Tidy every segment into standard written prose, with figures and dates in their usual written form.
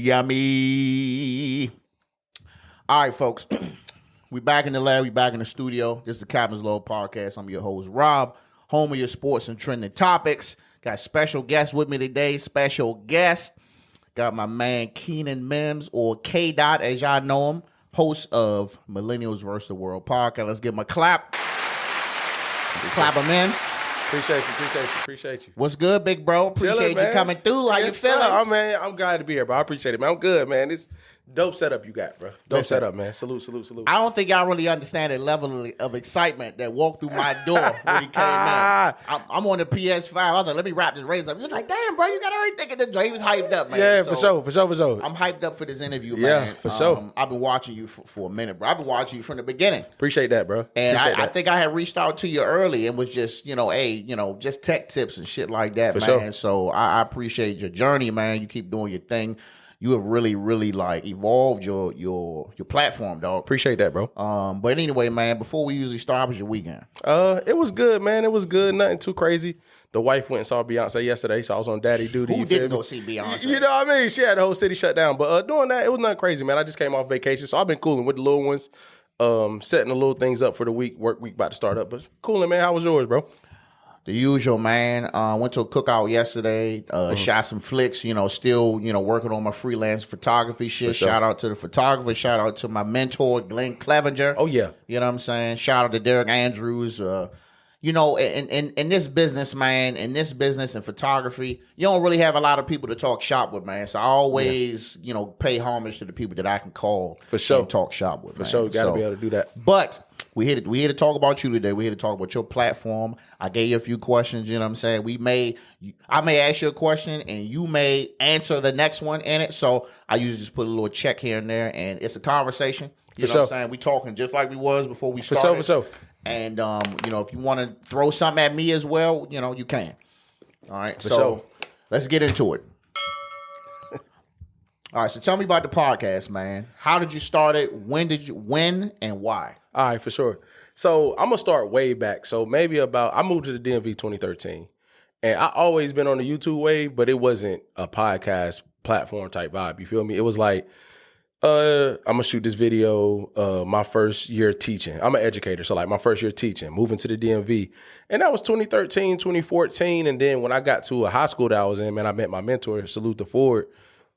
Yummy. All right, folks. We back in the lab. We back in the studio. This is the Captain's Love Podcast. I'm your host, Rob, home of your sports and trending topics. Got special guests with me today. Special guest. Got my man, Keanan Mims, or K. Dot, as y'all know him, host of Millennials vs. the World Podcast. Let's give him a clap. Clap him in. Appreciate you. What's good, big bro? Appreciate you coming through. How you feeling? Oh, man, I'm glad to be here, bro. I appreciate it, man. I'm good, man. This dope setup you got, bro. Dope setup, man. Salute. I don't think y'all really understand the level of excitement that walked through my door when he came in. I'm on the PS5. I was like, let me wrap this race up. He was like, damn, bro, you got everything in the joint. He was hyped up, man. Yeah, for sure. I'm hyped up for this interview, man. Yeah, for sure. I've been watching you for a minute, bro. I've been watching you from the beginning. Appreciate that, bro. And I think I had reached out to you early and was just, just tech tips and shit like that, man. Sure. So I appreciate your journey, man. You keep doing your thing. You have really, really like evolved your platform, dog. Appreciate that, bro. But anyway, man, before we usually start, how was your weekend? It was good, man. It was good. Nothing too crazy. The wife went and saw Beyonce yesterday, so I was on daddy duty. Who didn't go see Beyonce? You know what I mean? She had the whole city shut down. But doing that, it was nothing crazy, man. I just came off vacation, so I've been cooling with the little ones, setting the little things up for the work week about to start up. But cooling, man. How was yours, bro? The usual, man. Went to a cookout yesterday. Shot some flicks. Still, working on my freelance photography shit. Sure. Shout out to the photographer. Shout out to my mentor, Glenn Clevenger. Oh yeah. You know what I'm saying? Shout out to Derek Andrews. In this business, man, in this business and photography, you don't really have a lot of people to talk shop with, man. So I always, pay homage to the people that I can call for sure and talk shop with. For sure, you gotta be able to do that. But we here to talk about you today. We're here to talk about your platform. I gave you a few questions, you know what I'm saying? I may ask you a question and you may answer the next one in it. So I usually just put a little check here and there, and it's a conversation. You know what I'm saying? We talking just like we was before we started. For sure. And if you want to throw something at me as well, you can. All right. Sure. Let's get into it. All right, so tell me about the podcast, man. How did you start it? When and why? All right, for sure. So I'm gonna start way back. So maybe I moved to the DMV 2013, and I always been on the YouTube wave, but it wasn't a podcast platform type vibe. You feel me? It was like, I'm gonna shoot this video. My first year teaching. I'm an educator, so like my first year teaching, moving to the DMV, and that was 2013, 2014, and then when I got to a high school that I was in, man, I met my mentor. Salute to Ford.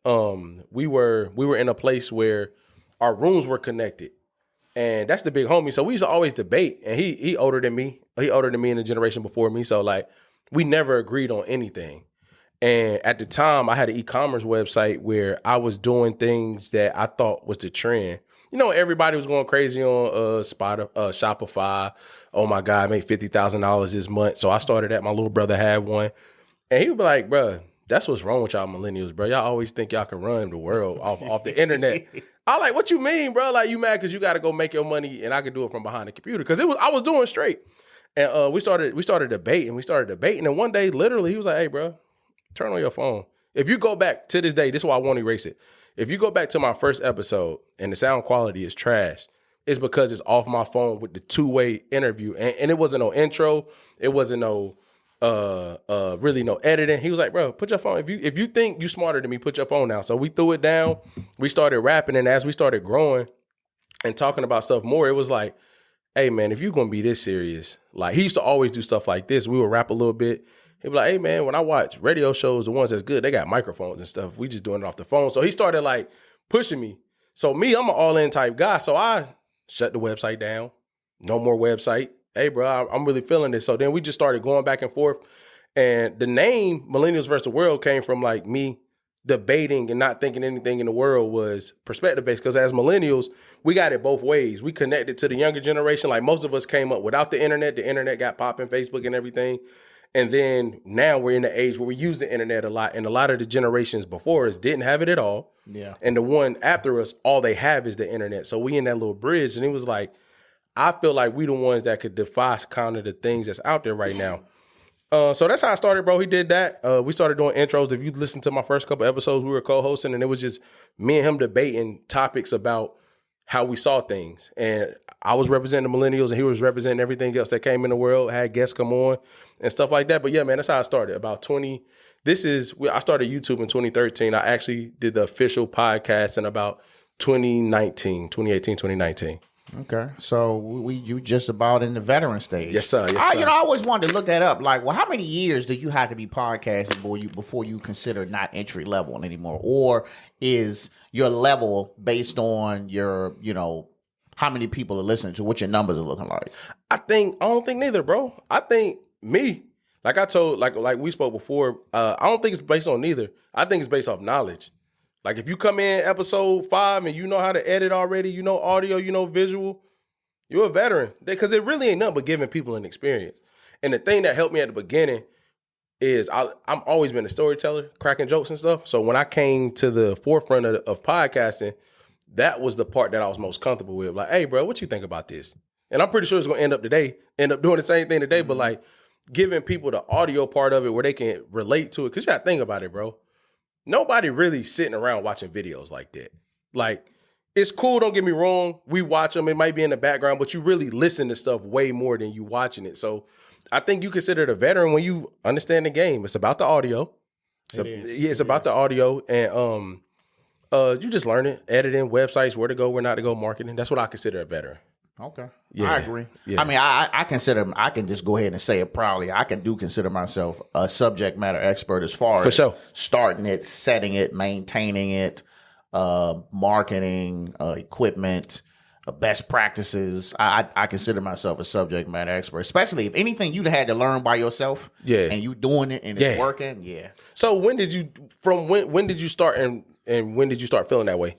We were in a place where our rooms were connected, and that's the big homie. So we used to always debate, and he older than me. He older than me in the generation before me. So like we never agreed on anything. And at the time, I had an e-commerce website where I was doing things that I thought was the trend. Everybody was going crazy on Shopify. Oh my God, I made $50,000 this month. So I started that. My little brother had one, and he would be like, "Bruh, that's what's wrong with y'all millennials, bro. Y'all always think y'all can run the world off the internet." I like, what you mean, bro? Like, you mad because you got to go make your money and I can do it from behind the computer? Because I was doing straight. And we started debating. And one day, literally, he was like, "Hey, bro, turn on your phone." If you go back to this day, this is why I won't erase it. If you go back to my first episode and the sound quality is trash, it's because it's off my phone with the two-way interview. And it wasn't no intro. It wasn't no really no editing. He was like, "Bro, put your phone. If you think you smarter than me, put your phone down." So we threw it down. We started rapping, and as we started growing and talking about stuff more, it was like, "Hey man, if you're gonna be this serious," like he used to always do stuff like this. We would rap a little bit. He'd be like, "Hey man, when I watch radio shows, the ones that's good, they got microphones and stuff. We just doing it off the phone." So he started like pushing me. So me, I'm an all-in type guy. So I shut the website down. No more website. Hey, bro, I'm really feeling this. So then we just started going back and forth. And the name Millennials vs. the World came from like me debating and not thinking anything in the world was perspective-based. Because as millennials, we got it both ways. We connected to the younger generation. Like most of us came up without the internet. The internet got popping, Facebook and everything. And then now we're in the age where we use the internet a lot. And a lot of the generations before us didn't have it at all. Yeah. And the one after us, all they have is the internet. So we in that little bridge. And it was like, I feel like we the ones that could defy kind of the things that's out there right now. So that's how I started, bro. He did that. We started doing intros. If you listen to my first couple episodes, we were co-hosting, and it was just me and him debating topics about how we saw things. And I was representing the millennials and he was representing everything else that came in the world, had guests come on and stuff like that. But yeah, man, that's how I started. I started YouTube in 2013. I actually did the official podcast in about 2018, 2019. Okay, so you just about in the veteran stage. Yes, sir. Yes, sir. I always wanted to look that up. Like, well, how many years do you have to be podcasting before you consider not entry level anymore, or is your level based on your, how many people are listening to, what your numbers are looking like? I don't think neither, bro. I think me, like I told, like we spoke before. I don't think it's based on neither. I think it's based off knowledge. Like if you come in episode 5 and you know how to edit already, you know audio, you know visual, you're a veteran. Because it really ain't nothing but giving people an experience. And the thing that helped me at the beginning is I'm always been a storyteller, cracking jokes and stuff. So when I came to the forefront of podcasting, that was the part that I was most comfortable with. Like, hey, bro, what you think about this? And I'm pretty sure it's going to end up doing the same thing today, but like giving people the audio part of it where they can relate to it. Because you got to think about it, bro. Nobody really sitting around watching videos like that. Like, it's cool, don't get me wrong. We watch them. It might be in the background, but you really listen to stuff way more than you watching it. So I think you consider it a veteran when you understand the game. It's about the audio. It's about the audio. And you just learn it, editing, websites, where to go, where not to go, marketing. That's what I consider a veteran. Okay. Yeah. I agree. Yeah. I mean, I can just go ahead and say it proudly. I do consider myself a subject matter expert as far as starting it, setting it, maintaining it, marketing, equipment, best practices. I consider myself a subject matter expert, especially if anything you'd had to learn by yourself. Yeah. And you doing it and it's working. Yeah. So when did you start and when did you start feeling that way?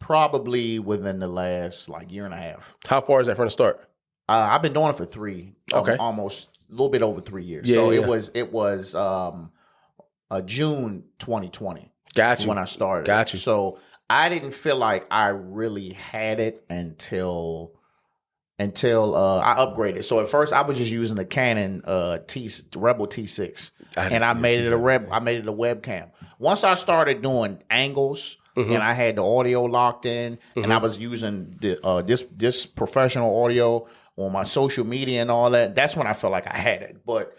Probably within the last year and a half. How far is that from the start? I've been doing it for 3, almost a little bit over 3 years. So it was June 2020. Got you. When I started. Got you. So I didn't feel like I really had it until I upgraded. So at first I was just using the Canon Rebel T6, and I made it a webcam. Once I started doing angles, and I had the audio locked in, and I was using this professional audio on my social media and all that, that's when I felt like I had it. But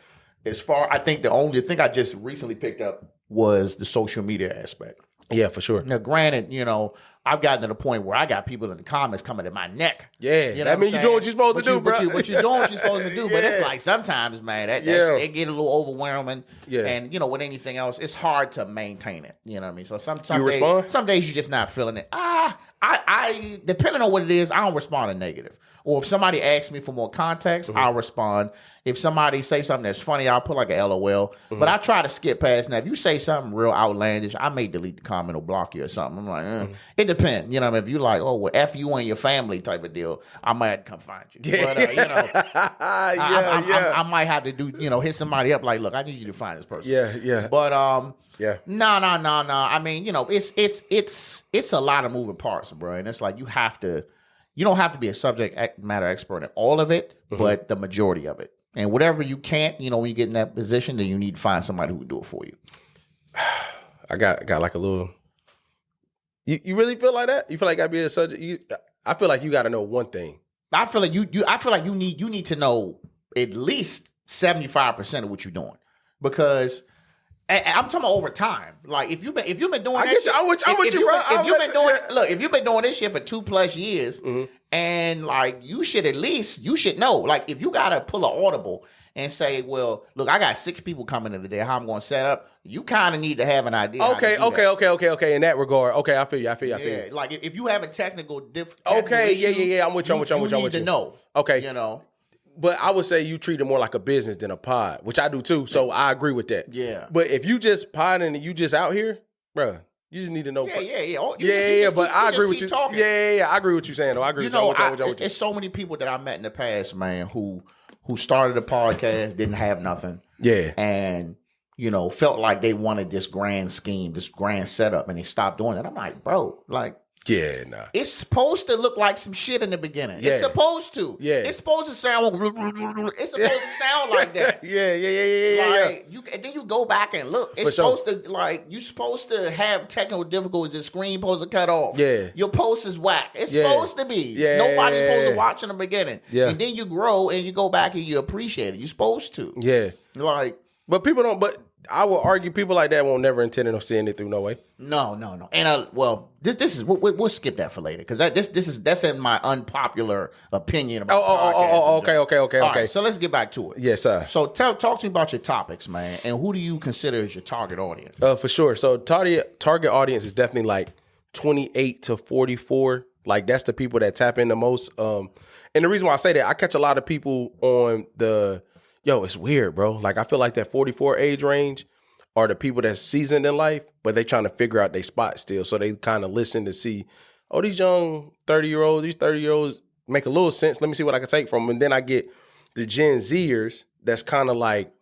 I think the only thing I just recently picked up was the social media aspect. Yeah, for sure. Now, granted, I've gotten to the point where I got people in the comments coming at my neck. Yeah, that means you're doing what you're supposed to do, bro. But you're doing what you're supposed to do. But it's like sometimes, man, it get a little overwhelming. Yeah. And, with anything else, it's hard to maintain it. You know what I mean? So some days you're just not feeling it. I depending on what it is, I don't respond to negative. Or if somebody asks me for more context, I'll respond. If somebody say something that's funny, I'll put like a LOL. But I try to skip past. Now, if you say something real outlandish, I may delete the comment or block you or something. I'm like, it depends. If you like, oh, well, F you and your family type of deal, I might have to come find you. Yeah. But, I might have to do, hit somebody up like, look, I need you to find this person. Yeah. But, no. I mean, it's a lot of moving parts, bro. And it's like you don't have to be a subject matter expert in all of it, but the majority of it. And whatever you can't, when you get in that position, then you need to find somebody who can do it for you. I got like a little. You really feel like that? You feel like I be a subject? I feel like you got to know one thing. I feel like you need to know at least 75% of what you're doing, because I'm talking about over time. Like if you've been doing that shit, if you've been doing this shit for 2+ years, and like you should know. Like if you gotta pull an audible and say, well, look, I got 6 people coming in today, how I'm gonna set up, you kind of need to have an idea. Okay. In that regard, okay, I feel you. Like if you have a technical issue, I'm with you. You need to know. Okay. But I would say you treat it more like a business than a pod, which I do too. So I agree with that. Yeah. But if you just pod and you just out here, bro, you just need to know. But I agree with you. Talking. Yeah. I agree with you saying though. I agree with you. There's so many people that I met in the past, man, who started a podcast, didn't have nothing. Yeah. And felt like they wanted this grand scheme, this grand setup, and they stopped doing it. I'm like, bro, like, Yeah, nah. It's supposed to look like some shit in the beginning. Yeah. It's supposed to. Yeah. It's supposed to sound. It's supposed to sound like that. Yeah. Like and then you go back and look. It's supposed to you're supposed to have technical difficulties. The screen supposed to cut off. Yeah. Your post is whack. It's supposed to be. Yeah. Nobody's supposed to watch in the beginning. Yeah. And then you grow and you go back and you appreciate it. You're supposed to. Yeah. Like. But people don't. But I will argue people like that won't never intend on seeing it through. No way. No. And this is we'll skip that for later because that's in my unpopular opinion about. Okay. All right, so let's get back to it. Yes, sir. So talk to me about your topics, man, and who do you consider as your target audience? For sure. So target audience is definitely like 28 to 44. Like that's the people that tap in the most. And the reason why I say that, I catch a lot of people on it's weird, bro. Like I feel like that 44 age range are the people that's seasoned in life, but they trying to figure out their spot still. So they kind of listen to see, these young 30-year-olds make a little sense. Let me see what I can take from them. And then I get the Gen Zers that's kind of like,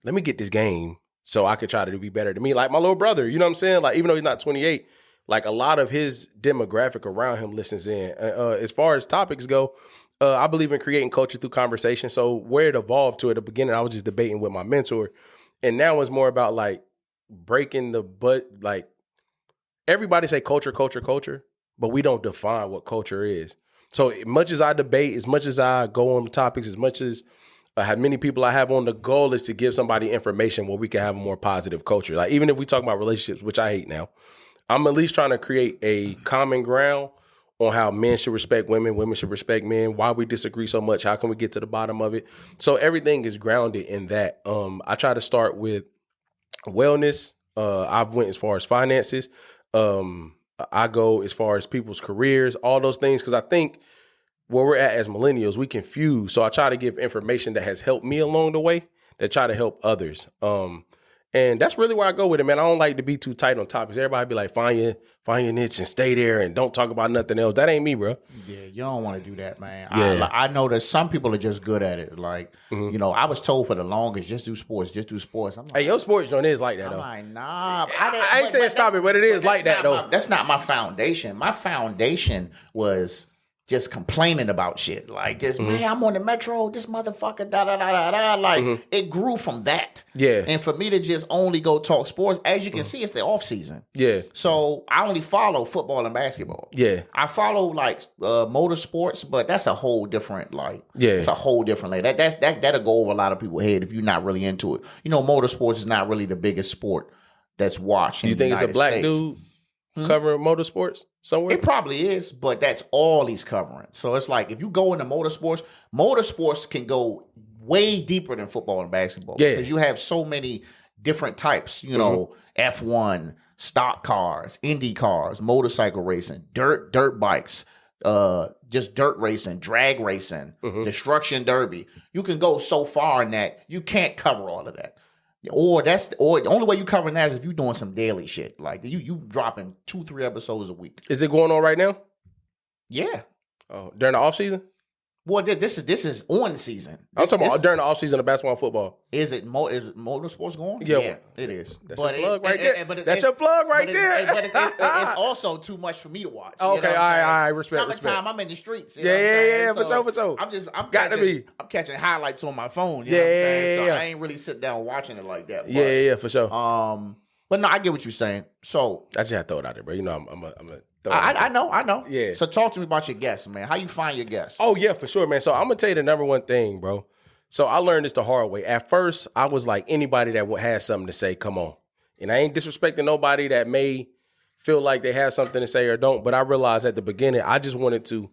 let me get this game so I could try to be better than me. Like my little brother, you know what I'm saying? Like even though he's not 28, like a lot of his demographic around him listens in. As far as topics go, I believe in creating culture through conversation. So where it evolved to at the beginning, I was just debating with my mentor. And now it's more about like breaking the butt. Like everybody say culture, but we don't define what culture is. So as much as I debate, as much as I go on topics, as much as how many people I have on, the goal is to give somebody information where we can have a more positive culture. Like even if we talk about relationships, which I hate now, I'm at least trying to create a common ground on how men should respect women, women should respect men, why we disagree so much, how can we get to the bottom of it? So everything is grounded in that. I try to start with wellness. I've went as far as finances. I go as far as people's careers, all those things, because I think where we're at as millennials, we confuse. So I try to give information that has helped me along the way, that try to help others. And that's really where I go with it, man. I don't like to be too tight on topics. Everybody be like, find your niche and stay there and don't talk about nothing else. That ain't me, bro. Yeah, you don't want to do that, man. Yeah. I know that some people are just good at it. Like, I was told for the longest, just do sports. I'm like, hey, your sports joint is like that, though. I'm like, nah. I ain't saying stop it, but it is like that, though. That's not my foundation. My foundation was just complaining about shit. Like, just, man, I'm on the metro, this motherfucker, da-da-da-da-da. Like, it grew from that. Yeah. And for me to just only go talk sports, as you can see, it's the off season. Yeah. So I only follow football and basketball. Yeah. I follow, like, motorsports, but that's a whole different, it's a whole different lane. That'll go over a lot of people's head if you're not really into it. Motorsports is not really the biggest sport that's watched in you think the United it's a black States. dude covering motorsports somewhere? It probably is, but that's all he's covering. So it's like if you go into motorsports can go way deeper than football and basketball. Yeah. Because you have so many different types, F1, stock cars, Indy cars, motorcycle racing, dirt bikes, just dirt racing, drag racing, destruction derby. You can go so far in that you can't cover all of that. Or the only way you covering that is if you're doing some daily shit. Like you dropping 2-3 episodes a week. Is it going on right now? Yeah. Oh, during the off season? Well, this is on season. I'm talking about during the off season of basketball and football. Is motorsports going? Yeah, it is. That's your plug right there. That's your plug right there. But it's also too much for me to watch. Okay, all right, respect. Summertime, I'm in the streets. Yeah, for sure. I'm I'm catching highlights on my phone. You know what I'm saying? So I ain't really sit down watching it like that. But, yeah, for sure. But no, I get what you're saying. So I just had to throw it out there, bro. I'm a I know. Yeah. So talk to me about your guests, man. How you find your guests? Oh, yeah, for sure, man. So I'm going to tell you the number one thing, bro. So I learned this the hard way. At first, I was like, anybody that has something to say, come on. And I ain't disrespecting nobody that may feel like they have something to say or don't. But I realized at the beginning, I just wanted to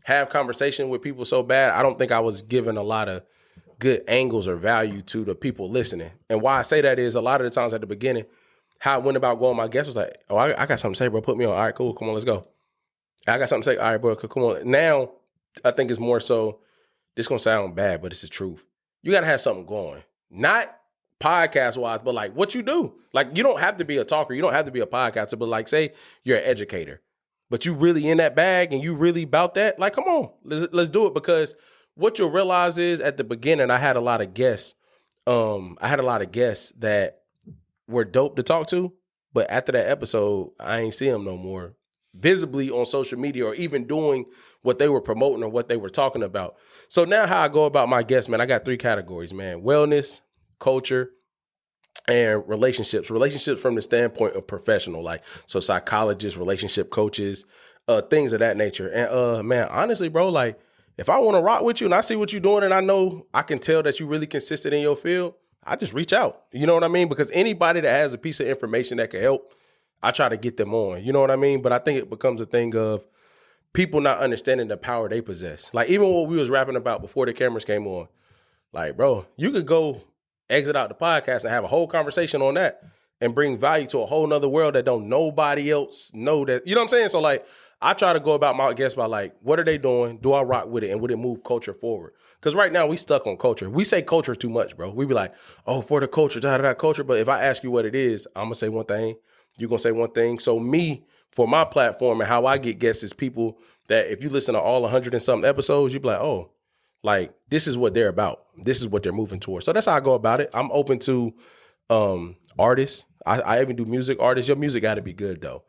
have conversation with people so bad. I don't think I was giving a lot of good angles or value to the people listening. And why I say that is a lot of the times at the beginning, how I went about going, my guest was like, oh, I got something to say, bro. Put me on. All right, cool. Come on, let's go. I got something to say. All right, bro. Come on. Now, I think it's more so, this going to sound bad, but it's the truth. You got to have something going. Not podcast-wise, but like what you do. Like, you don't have to be a talker. You don't have to be a podcaster. But like, say you're an educator, but you really in that bag and you really about that. Like, come on. Let's do it. Because what you'll realize is at the beginning, I had a lot of guests. That were dope to talk to, but after that episode, I ain't see them no more visibly on social media or even doing what they were promoting or what they were talking about. So now how I go about my guests, man, I got 3 categories, man. Wellness, culture, and relationships. Relationships from the standpoint of professional, like so psychologists, relationship coaches, things of that nature. And man, honestly, bro, like if I want to rock with you and I see what you're doing and I know I can tell that you're really consistent in your field, I just reach out. You know what I mean? Because anybody that has a piece of information that can help, I try to get them on. You know what I mean? But I think it becomes a thing of people not understanding the power they possess. Like even what we was rapping about before the cameras came on, like, bro, you could go exit out the podcast and have a whole conversation on that and bring value to a whole nother world that don't nobody else know that. You know what I'm saying? So like, I try to go about my guests by like, what are they doing? Do I rock with it? And would it move culture forward? Because right now we stuck on culture. We say culture too much, bro. We be like, oh, for the culture, culture. But if I ask you what it is, I'm going to say one thing. You're going to say one thing. So me, for my platform and how I get guests is people that if you listen to all 100 and something episodes, you be like, oh, like this is what they're about. This is what they're moving towards. So that's how I go about it. I'm open to artists. I even do music artists. Your music got to be good though.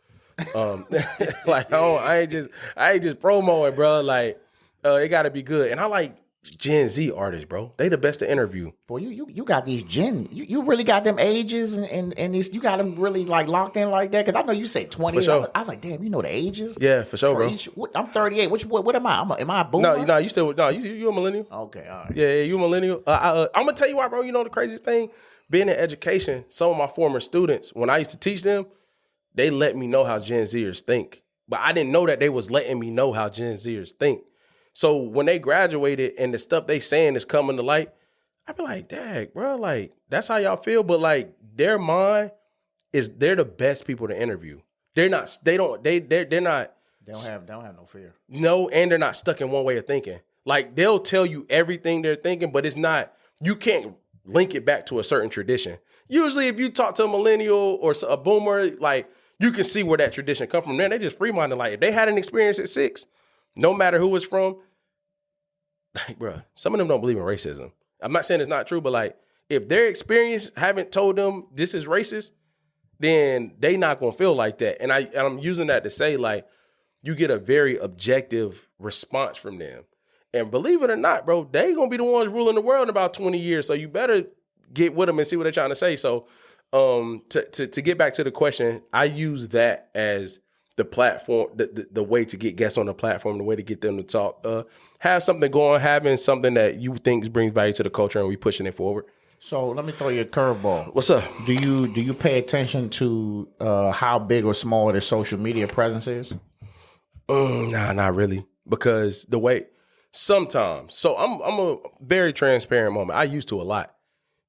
Like I ain't just promoing, bro. Like it got to be good. And I like Gen Z artists, bro. They the best to interview. Boy, you got these you really got them ages and these, you got them really like locked in like that. Because I know you say 20. For sure. I was like, damn, you know the ages? Yeah, for sure, bro. I'm 38. What am I? Am I a boomer? No, you a millennial. Okay, all right. Yeah, you a millennial. I'm gonna tell you why, bro. You know the craziest thing? Being in education, some of my former students, when I used to teach them, they let me know how Gen Zers think. But I didn't know that they was letting me know how Gen Zers think. So when they graduated and the stuff they saying is coming to light, I be like, dang, bro, like that's how y'all feel. But like their mind is they're the best people to interview. They don't have no fear. No, and they're not stuck in one way of thinking. Like they'll tell you everything they're thinking, but it's not, you can't link it back to a certain tradition. Usually if you talk to a millennial or a boomer, like you can see where that tradition come from. Man, they just free-minded. Like if they had an experience at 6, no matter who it's from, like, bro, some of them don't believe in racism. I'm not saying it's not true, but like, if their experience haven't told them this is racist, then they not gonna feel like that. And I'm using that to say, like, you get a very objective response from them. And believe it or not, bro, they gonna be the ones ruling the world in about 20 years. So you better get with them and see what they're trying to say. So to get back to the question, I use that as the platform, the way to get guests on the platform, the way to get them to talk, have something going, having something that you think brings value to the culture, and we pushing it forward. So let me throw you a curveball. What's up? Do you pay attention to how big or small their social media presence is? Nah, not really. Because the way sometimes, so I'm a very transparent moment. I used to a lot,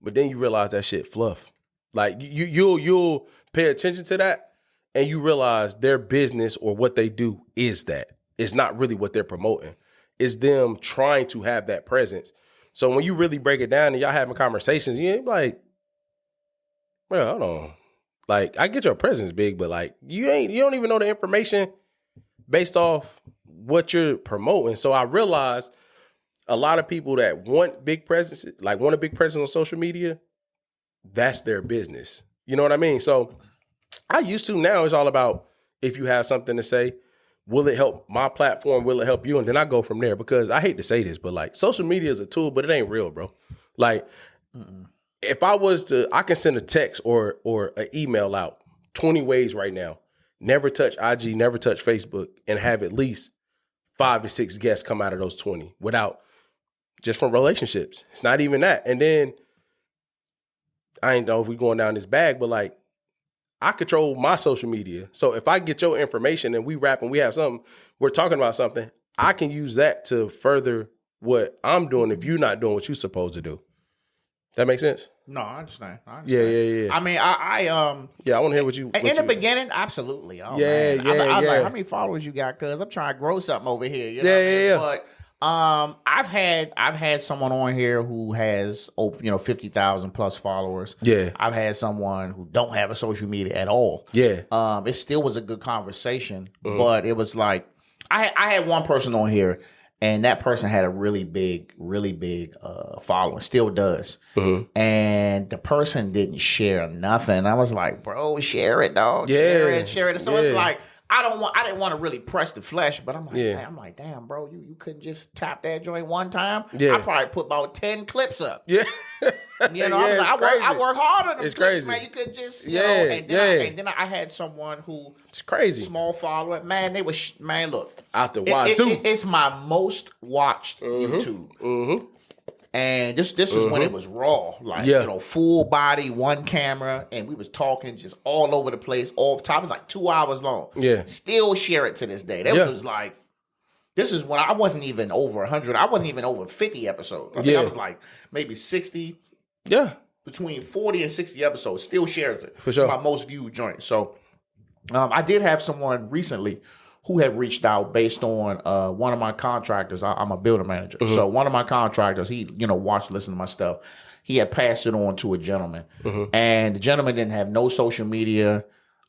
but then you realize that shit fluff. Like you'll pay attention to that. And you realize their business or what they do is that. It's not really what they're promoting. It's them trying to have that presence. So when you really break it down and y'all having conversations, you ain't like, bro, hold on. Like, I get your presence big, but like you don't even know the information based off what you're promoting. So I realized a lot of people that want big presence, like want a big presence on social media, that's their business. You know what I mean? So I used to. Now it's all about, if you have something to say, will it help my platform? Will it help you? And then I go from there, because I hate to say this, but like social media is a tool, but it ain't real, bro. Like if I was to, I can send a text or an email out 20 ways right now, never touch IG, never touch Facebook, and have at least 5 to 6 guests come out of those 20 without, just from relationships. It's not even that. And then I ain't know if we going down this bag, but like, I control my social media. So if I get your information and we rap and we have something, we're talking about something, I can use that to further what I'm doing if you're not doing what you're supposed to do. That make sense? No, I understand. Yeah. I mean, I want to hear what you. In the beginning, absolutely. Oh, yeah, man. yeah. I was like, how many followers you got? Cause I'm trying to grow something over here. You know Yeah. But I've had someone on here who has 50,000 plus followers. Yeah. I've had someone who don't have a social media at all. Yeah. It still was a good conversation, but it was like I had one person on here, and that person had a really big following, still does. And the person didn't share nothing. I was like, bro, share it, dog. Yeah. Share it. So it's like, I didn't want to really press the flesh, but I'm like, damn, bro, you couldn't just tap that joint one time. Yeah. I probably put about 10 clips up. Yeah. You know, I was like, I work hard on them it's clips, crazy. man. You could just, you know, and then I had someone who it's crazy. Small follower, man. They was man. Look, out the wazoo. It's my most watched YouTube. Mm-hmm. And this is when it was raw, like you know, full body, one camera, and we was talking just all over the place, off top. It was like 2 hours long. Yeah, still share it to this day. That was like, this is when I wasn't even over 100. I wasn't even over 50 episodes. I think I was like maybe 60. Yeah, between 40 and 60 episodes. Still shares it for sure. My most viewed joint. So I did have someone recently who had reached out based on one of my contractors. I'm a building manager. So one of my contractors, he, you know, watched, listened to my stuff. He had passed it on to a gentleman. And the gentleman didn't have no social media.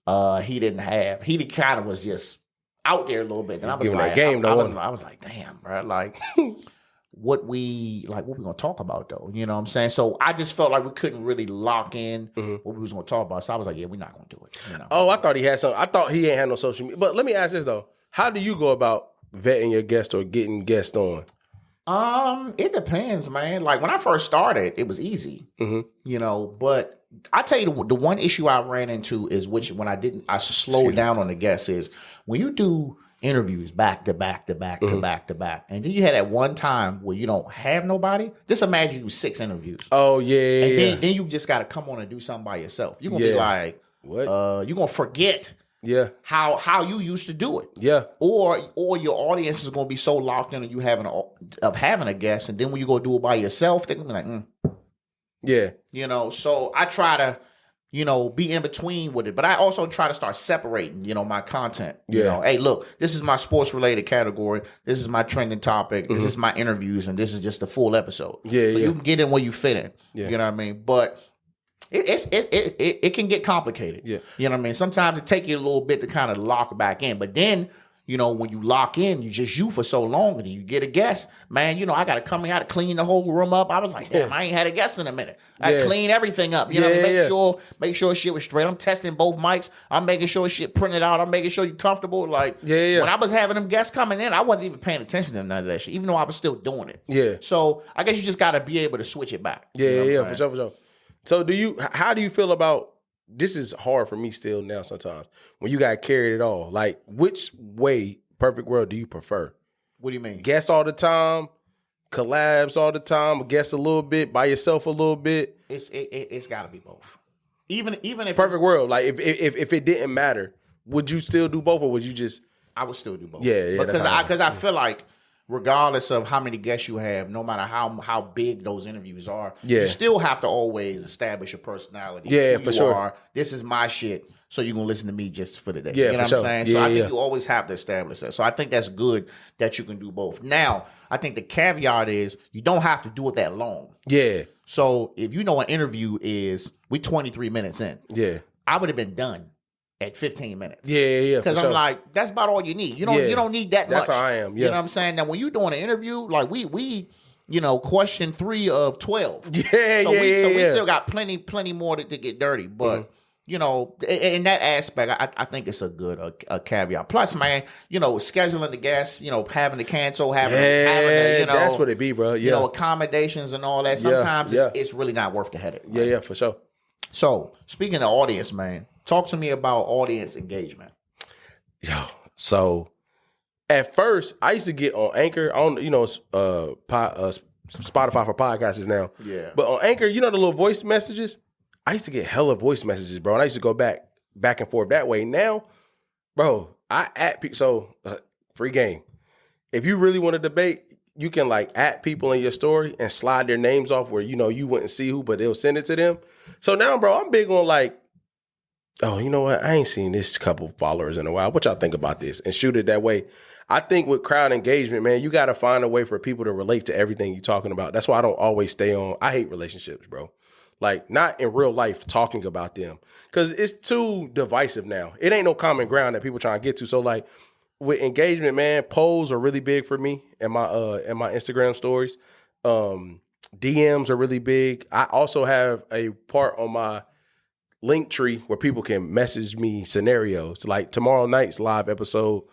He kind of was just out there a little bit. And I was like, I was like, damn, bro, like what we gonna talk about though? You know what I'm saying? So I just felt like we couldn't really lock in what we was gonna talk about. So I was like, yeah, we're not gonna do it. You know? Oh, I thought he had some. I thought he ain't had no social media. But let me ask this though: how do you go about vetting your guest or getting guests on? It depends, man. Like when I first started, it was easy, you know. But I tell you, the one issue I ran into is when I slowed down on the guests is when you do interviews back to back to back to back to back, and then you had that one time where you don't have nobody. Just imagine you 6 interviews. Oh yeah, and then you just got to come on and do something by yourself. You're gonna be like, what? You're gonna forget. Yeah, how you used to do it. Yeah, or your audience is gonna be so locked in on you having a guest, and then when you go do it by yourself, they're gonna be like, yeah, you know. So I try to, you know, be in between with it, but I also try to start separating, you know, my content. You know, hey, look, this is my sports related category. This is my trending topic. This is my interviews, and this is just the full episode. So you can get in where you fit in. Yeah. You know what I mean? But it can get complicated. Yeah. You know what I mean? Sometimes it takes you a little bit to kind of lock back in. But then, you know, when you lock in, you for so long, and you get a guest, man, you know, I got to come in, I got to clean the whole room up. I was like, damn, I ain't had a guest in a minute. I clean everything up. You know what I mean? Make sure shit was straight. I'm testing both mics. I'm making sure shit printed out. I'm making sure you're comfortable. Like, when I was having them guests coming in, I wasn't even paying attention to none of that shit, even though I was still doing it. Yeah. So I guess you just got to be able to switch it back. For sure. So how do you feel about, this is hard for me still now sometimes, when you got carried it all, like which way, perfect world, do you prefer? What do you mean? Guests all the time, collabs all the time, guests a little bit, by yourself a little bit? It's got to be both. Even if perfect world, like if it didn't matter, would you still do both, or would you just? I would still do both. Yeah. Because I feel like, regardless of how many guests you have, no matter how big those interviews are, you still have to always establish your personality. Yeah, for sure. This is my shit, so you're going to listen to me just for the day. Yeah, you know what I'm saying? Yeah, so I think you always have to establish that. So I think that's good that you can do both. Now, I think the caveat is you don't have to do it that long. Yeah. So if you know an interview we 23 minutes in. Yeah. I would have been done at 15 minutes. Yeah. Because I'm like, that's about all you need. You don't need that much. That's how I am. Yeah. You know what I'm saying? Now, when you're doing an interview, like we you know, question 3 of 12. So we still got plenty more to get dirty. But you know, in that aspect, I think it's a good a caveat. Plus, man, you know, scheduling the guests, you know, having to cancel, having to, you know, that's what it be, bro. Yeah. You know, accommodations and all that. Sometimes it's really not worth the headache. Right? Yeah, for sure. So, speaking of audience, man, talk to me about audience engagement. Yo, so at first, I used to get on Anchor, on Spotify for podcasters now. Yeah. But on Anchor, you know the little voice messages? I used to get hella voice messages, bro. And I used to go back and forth that way. Now, bro, I at people. So, free game. If you really want to debate, you can like at people in your story and slide their names off where, you know, you wouldn't see who, but they'll send it to them. So now, bro, I'm big on like, oh, you know what? I ain't seen this couple followers in a while. What y'all think about this? And shoot it that way. I think with crowd engagement, man, you got to find a way for people to relate to everything you're talking about. That's why I don't always stay on. I hate relationships, bro. Like, not in real life talking about them. Because it's too divisive now. It ain't no common ground that people trying to get to. So, like, with engagement, man, polls are really big for me in my Instagram stories. DMs are really big. I also have a part on my link tree where people can message me scenarios. Like tomorrow night's live episode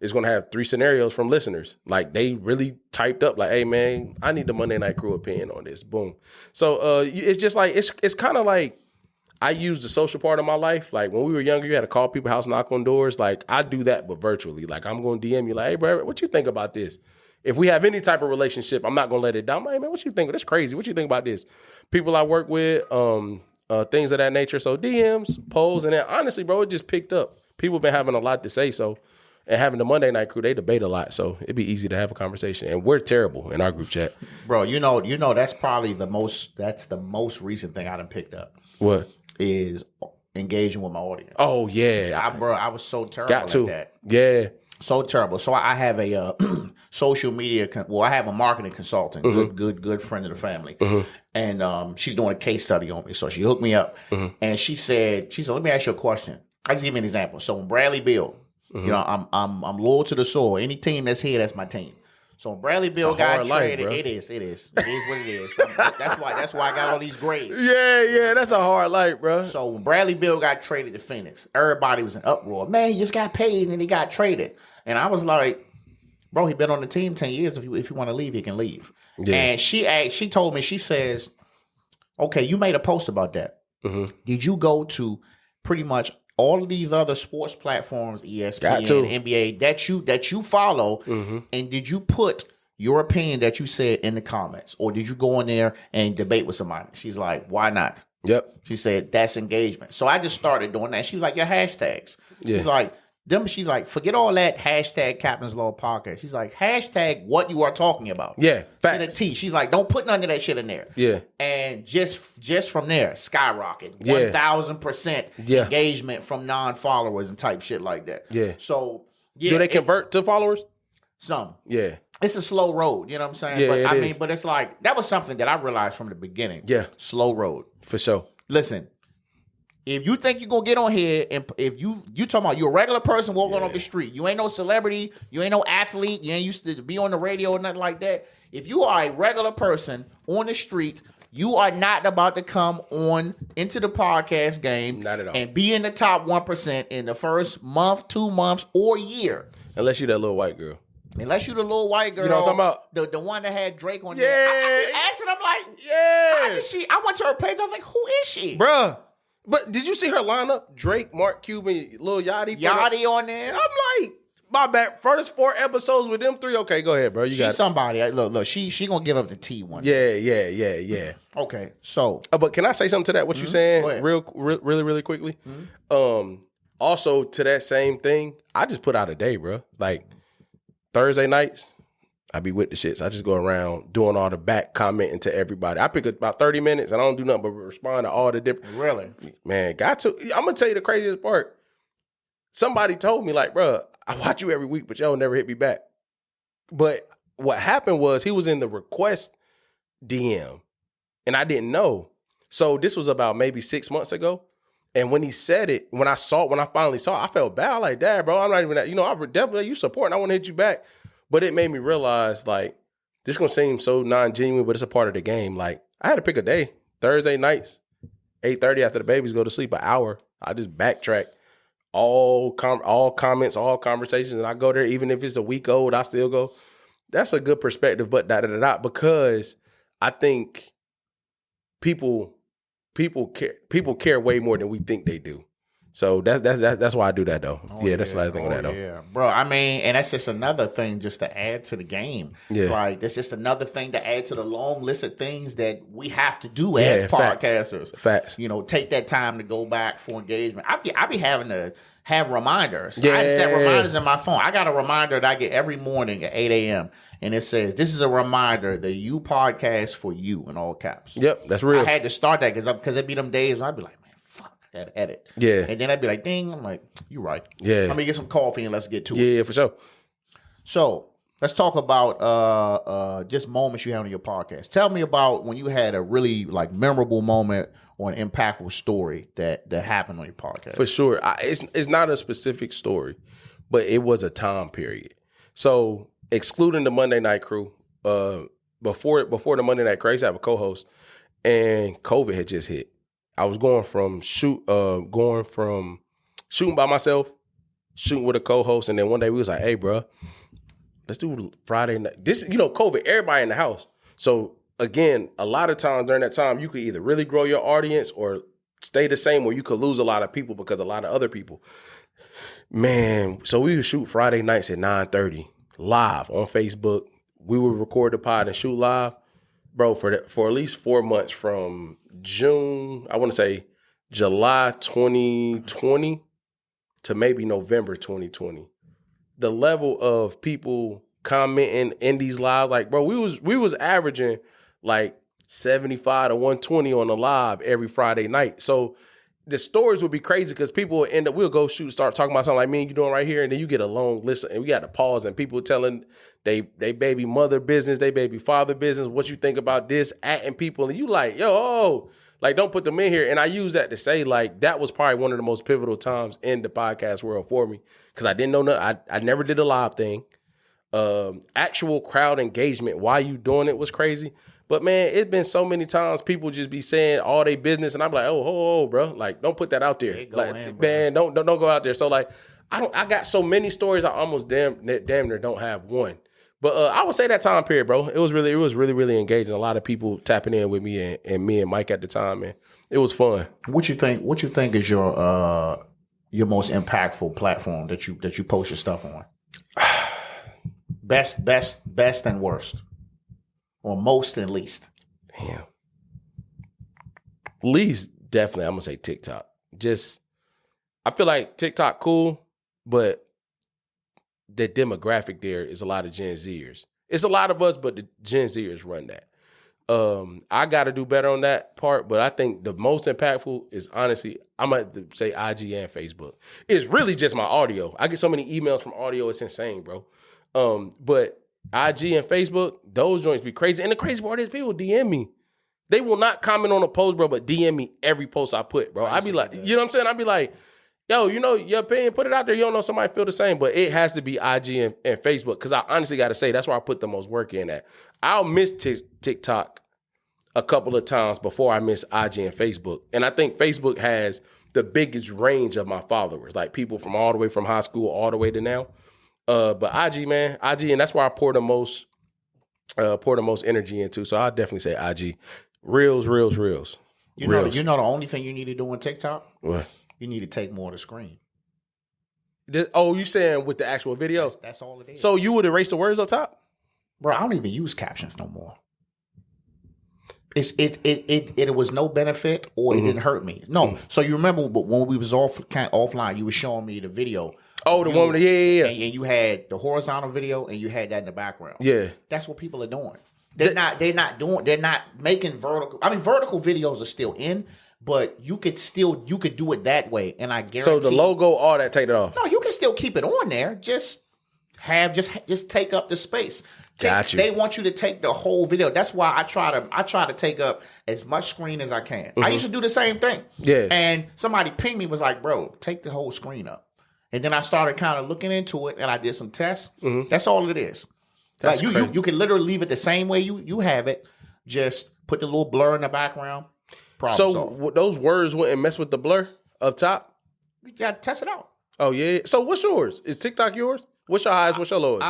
is going to have 3 scenarios from listeners. Like they really typed up like, hey man, I need the Monday Night Crew opinion on this. Boom. So it's just like, it's kind of like I use the social part of my life. Like when we were younger, you had to call people's house, knock on doors. Like I do that, but virtually. Like I'm going to DM you like, hey bro, what you think about this? If we have any type of relationship, I'm not going to let it down. I'm like, hey man, what you think? That's crazy. What you think about this? People I work with, things of that nature. So DMs, polls, and then honestly, bro, it just picked up. People been having a lot to say. So, and having the Monday Night Crew, they debate a lot. So it'd be easy to have a conversation. And we're terrible in our group chat. Bro, you know, that's probably the most recent thing I done picked up. What? Is engaging with my audience. Oh, yeah. I was so terrible at that. Yeah. So terrible. So I have a social media, I have a marketing consultant, good friend of the family. And she's doing a case study on me. So she hooked me up and she said, let me ask you a question. I just give you an example. So when Bradley Beal, you know, I'm loyal to the soil. Any team that's here, that's my team. So when Bradley Beal got traded, it is what it is. That's why I got all these grades. Yeah, that's a hard life, bro. So when Bradley Beal got traded to Phoenix, everybody was in uproar. Man, he just got paid and he got traded. And I was like, bro, he been on the team 10 years. If you want to leave, he can leave. Yeah. And she told me, she says, okay, you made a post about that. Did you go to pretty much all of these other sports platforms, ESPN, NBA, that you follow, and did you put your opinion that you said in the comments, or did you go in there and debate with somebody? She's like, why not? Yep. She said, that's engagement. So I just started doing that. She was like, your hashtags. Yeah. She's like, forget all that hashtag Captain's Law Podcast. She's like, hashtag what you are talking about. Yeah, facts. To the T. She's like, don't put none of that shit in there. Yeah. And just from there, skyrocket. 1,000% engagement from non-followers and type shit like that. Yeah. So, yeah. Do they convert to followers? Some. Yeah. It's a slow road, you know what I'm saying? Yeah, but it's like, that was something that I realized from the beginning. Yeah. Slow road. For sure. Listen. If you think you're going to get on here and if you talking about you're a regular person walking off the street, you ain't no celebrity, you ain't no athlete, you ain't used to be on the radio or nothing like that. If you are a regular person on the street, you are not about to come on into the podcast game not at all. And be in the top 1% in the first month, 2 months, or year. Unless you're that little white girl. Unless you the little white girl, you know what I'm talking about? The one that had Drake on there. I asked her, I'm like, how is she? I went to her page, I was like, who is she? Bruh. But did you see her lineup? Drake, Mark Cuban, Lil Yachty. Yachty on there. I'm like, my bad. First 4 episodes with them 3. Okay, go ahead, bro. She's somebody. Look. She gonna give up the T one. Yeah. Okay, so. But can I say something to that? What you saying? Really quickly. Also to that same thing, I just put out a day, bro. Like Thursday nights, I be with the shits. I just go around doing all the back commenting to everybody. I pick about 30 minutes and I don't do nothing but respond to all the different. Really? Man, got to. I'm going to tell you the craziest part. Somebody told me like, bro, I watch you every week, but y'all never hit me back. But what happened was he was in the request DM and I didn't know. So this was about maybe 6 months ago. And when he said it, when I finally saw it, I felt bad. I'm like, Dad, bro, I'm not even that. You know, I definitely, you support and I want to hit you back. But it made me realize, like, this going to seem so non-genuine, but it's a part of the game. Like, I had to pick a day. Thursday nights, 8:30 after the babies go to sleep, an hour. I just backtrack all comments, all conversations, and I go there. Even if it's a week old, I still go. That's a good perspective, but because I think people care way more than we think they do. So that's why I do that though. That's the last thing with that though. Yeah, bro. I mean, and that's just another thing just to add to the game. Yeah, like that's just another thing to add to the long list of things that we have to do as podcasters. Facts. You know, take that time to go back for engagement. I be having to have reminders. Yeah. I set reminders in my phone. I got a reminder that I get every morning at 8 a.m. and it says, "This is a reminder that you podcast for you," in all caps. Yep, that's real. I had to start that because it'd be them days when I'd be like, that edit. Yeah. And then I'd be like, ding. I'm like, you're right. Yeah. I'm gonna get some coffee and let's get to it. Yeah, for sure. So let's talk about just moments you have on your podcast. Tell me about when you had a really like memorable moment or an impactful story that happened on your podcast. For sure. It's not a specific story, but it was a time period. So excluding the Monday Night Crew, before the Monday Night Crew, I used to have a co-host and COVID had just hit. I was going from shooting by myself, shooting with a co-host, and then one day we was like, "Hey, bro, let's do Friday night." This, COVID, everybody in the house. So again, a lot of times during that time, you could either really grow your audience or stay the same, or you could lose a lot of people because a lot of other people. Man, so we would shoot Friday nights at 9:30 live on Facebook. We would record the pod and shoot live, bro, for at least 4 months from June, I want to say July 2020 to maybe November 2020. The level of people commenting in these lives, like, bro, we was averaging like 75 to 120 on the live every Friday night. So the stories would be crazy because people would end up, we'll go shoot, start talking about something like me and you doing right here, and then you get a long list, and we got to pause, and people telling they baby mother business, they baby father business, what you think about this, atting people, and you like, like, don't put them in here. And I use that to say, like, that was probably one of the most pivotal times in the podcast world for me, because I didn't know nothing. I never did a live thing. Actual crowd engagement while you doing it was crazy. But man, it's been so many times people just be saying all their business, and I'm like, oh, bro, like, don't put that out there. Like, man, don't go out there. So like, I got so many stories. I almost damn near don't have one. But I would say that time period, bro, it was really engaging. A lot of people tapping in with me and me and Mike at the time, man. It was fun. What you think is your most impactful platform that you post your stuff on? Best and worst, or most and least. Damn. Least, definitely, I'm gonna say TikTok. I feel like TikTok cool, but the demographic there is a lot of Gen Zers. It's a lot of us, but the Gen Zers run that. I got to do better on that part, but I think the most impactful is, honestly, I'm going to say IG and Facebook. It's really just my audio. I get so many emails from audio, it's insane, bro. But IG and Facebook, those joints be crazy. And the crazy part is people DM me. They will not comment on a post, bro, but DM me every post I put, bro. I be like, you know what I'm saying? I be like, yo, your opinion, put it out there. You don't know, somebody feel the same, but it has to be IG and Facebook, because I honestly got to say, that's where I put the most work in at. I'll miss TikTok a couple of times before I miss IG and Facebook. And I think Facebook has the biggest range of my followers, like people from all the way from high school all the way to now. But IG, man, and that's where I pour the most energy into. So I'll definitely say IG. Reels. You know the only thing you need to do on TikTok? What? You need to take more of the screen. You saying with the actual videos? That's all it is. So you would erase the words up top? Bro, I don't even use captions no more. It was no benefit, or it didn't hurt me. No. So you remember when we was offline, you were showing me the video. Oh, the one with yeah. And you had the horizontal video, and you had that in the background. Yeah. That's what people are doing. They're not making vertical. I mean, vertical videos are still in, but you could do it that way, and I guarantee. So the logo, all that, take it off. No, you can still keep it on there. Just take up the space. Got you. They want you to take the whole video. That's why I try to take up as much screen as I can. I used to do the same thing. Yeah. And somebody pinged me, was like, bro, take the whole screen up. And then I started kind of looking into it, and I did some tests. That's all it is. Like you can literally leave it the same way you have it. Just put the little blur in the background. Those words wouldn't mess with the blur up top? You gotta test it out. Oh yeah. So what's yours? Is TikTok yours? What's your highest? What's your lowest?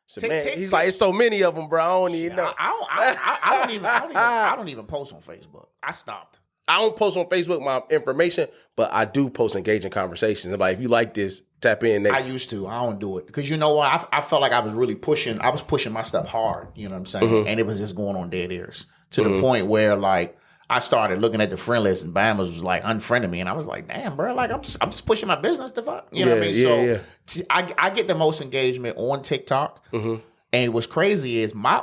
He's like, it's so many of them, bro. I don't even know. I don't even post on Facebook. I stopped. I don't post on Facebook my information, but I do post engaging conversations. Like, if you like this, tap in next. I used to. I don't do it because you know what? I felt like I was really pushing. I was pushing my stuff hard. You know what I'm saying? And it was just going on dead ears to the point where, like, I started looking at the friend list, and Bama's was like unfriending me, and I was like, "Damn, bro! Like, I'm just pushing my business to fuck." You know what I mean? I get the most engagement on TikTok, and what's crazy is my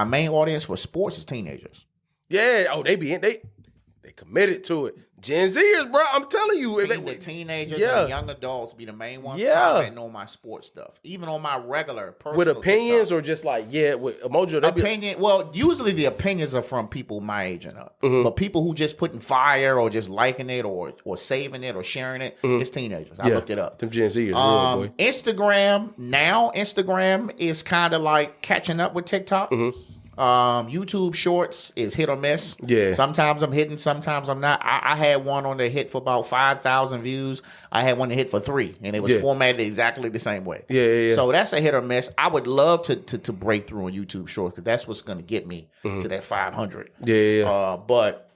main audience for sports is teenagers. Yeah. Oh, they committed to it. Gen Zers, bro. I'm telling you, the teenagers and young adults be the main ones commenting on my sports stuff, even on my regular personal with opinions TikTok. Or just like with emoji. Opinion. Well, usually the opinions are from people my age and up, but people who just putting fire or just liking it or saving it or sharing it, it's teenagers. I looked it up. Them Gen Zers, real boy. Instagram is kind of like catching up with TikTok. YouTube Shorts is hit or miss. Yeah. Sometimes I'm hitting, sometimes I'm not. I had one on that hit for about 5,000 views. I had one that hit for 3, and it was formatted exactly the same way. Yeah. So that's a hit or miss. I would love to break through on YouTube Shorts because that's what's going to get me to that 500. Yeah. But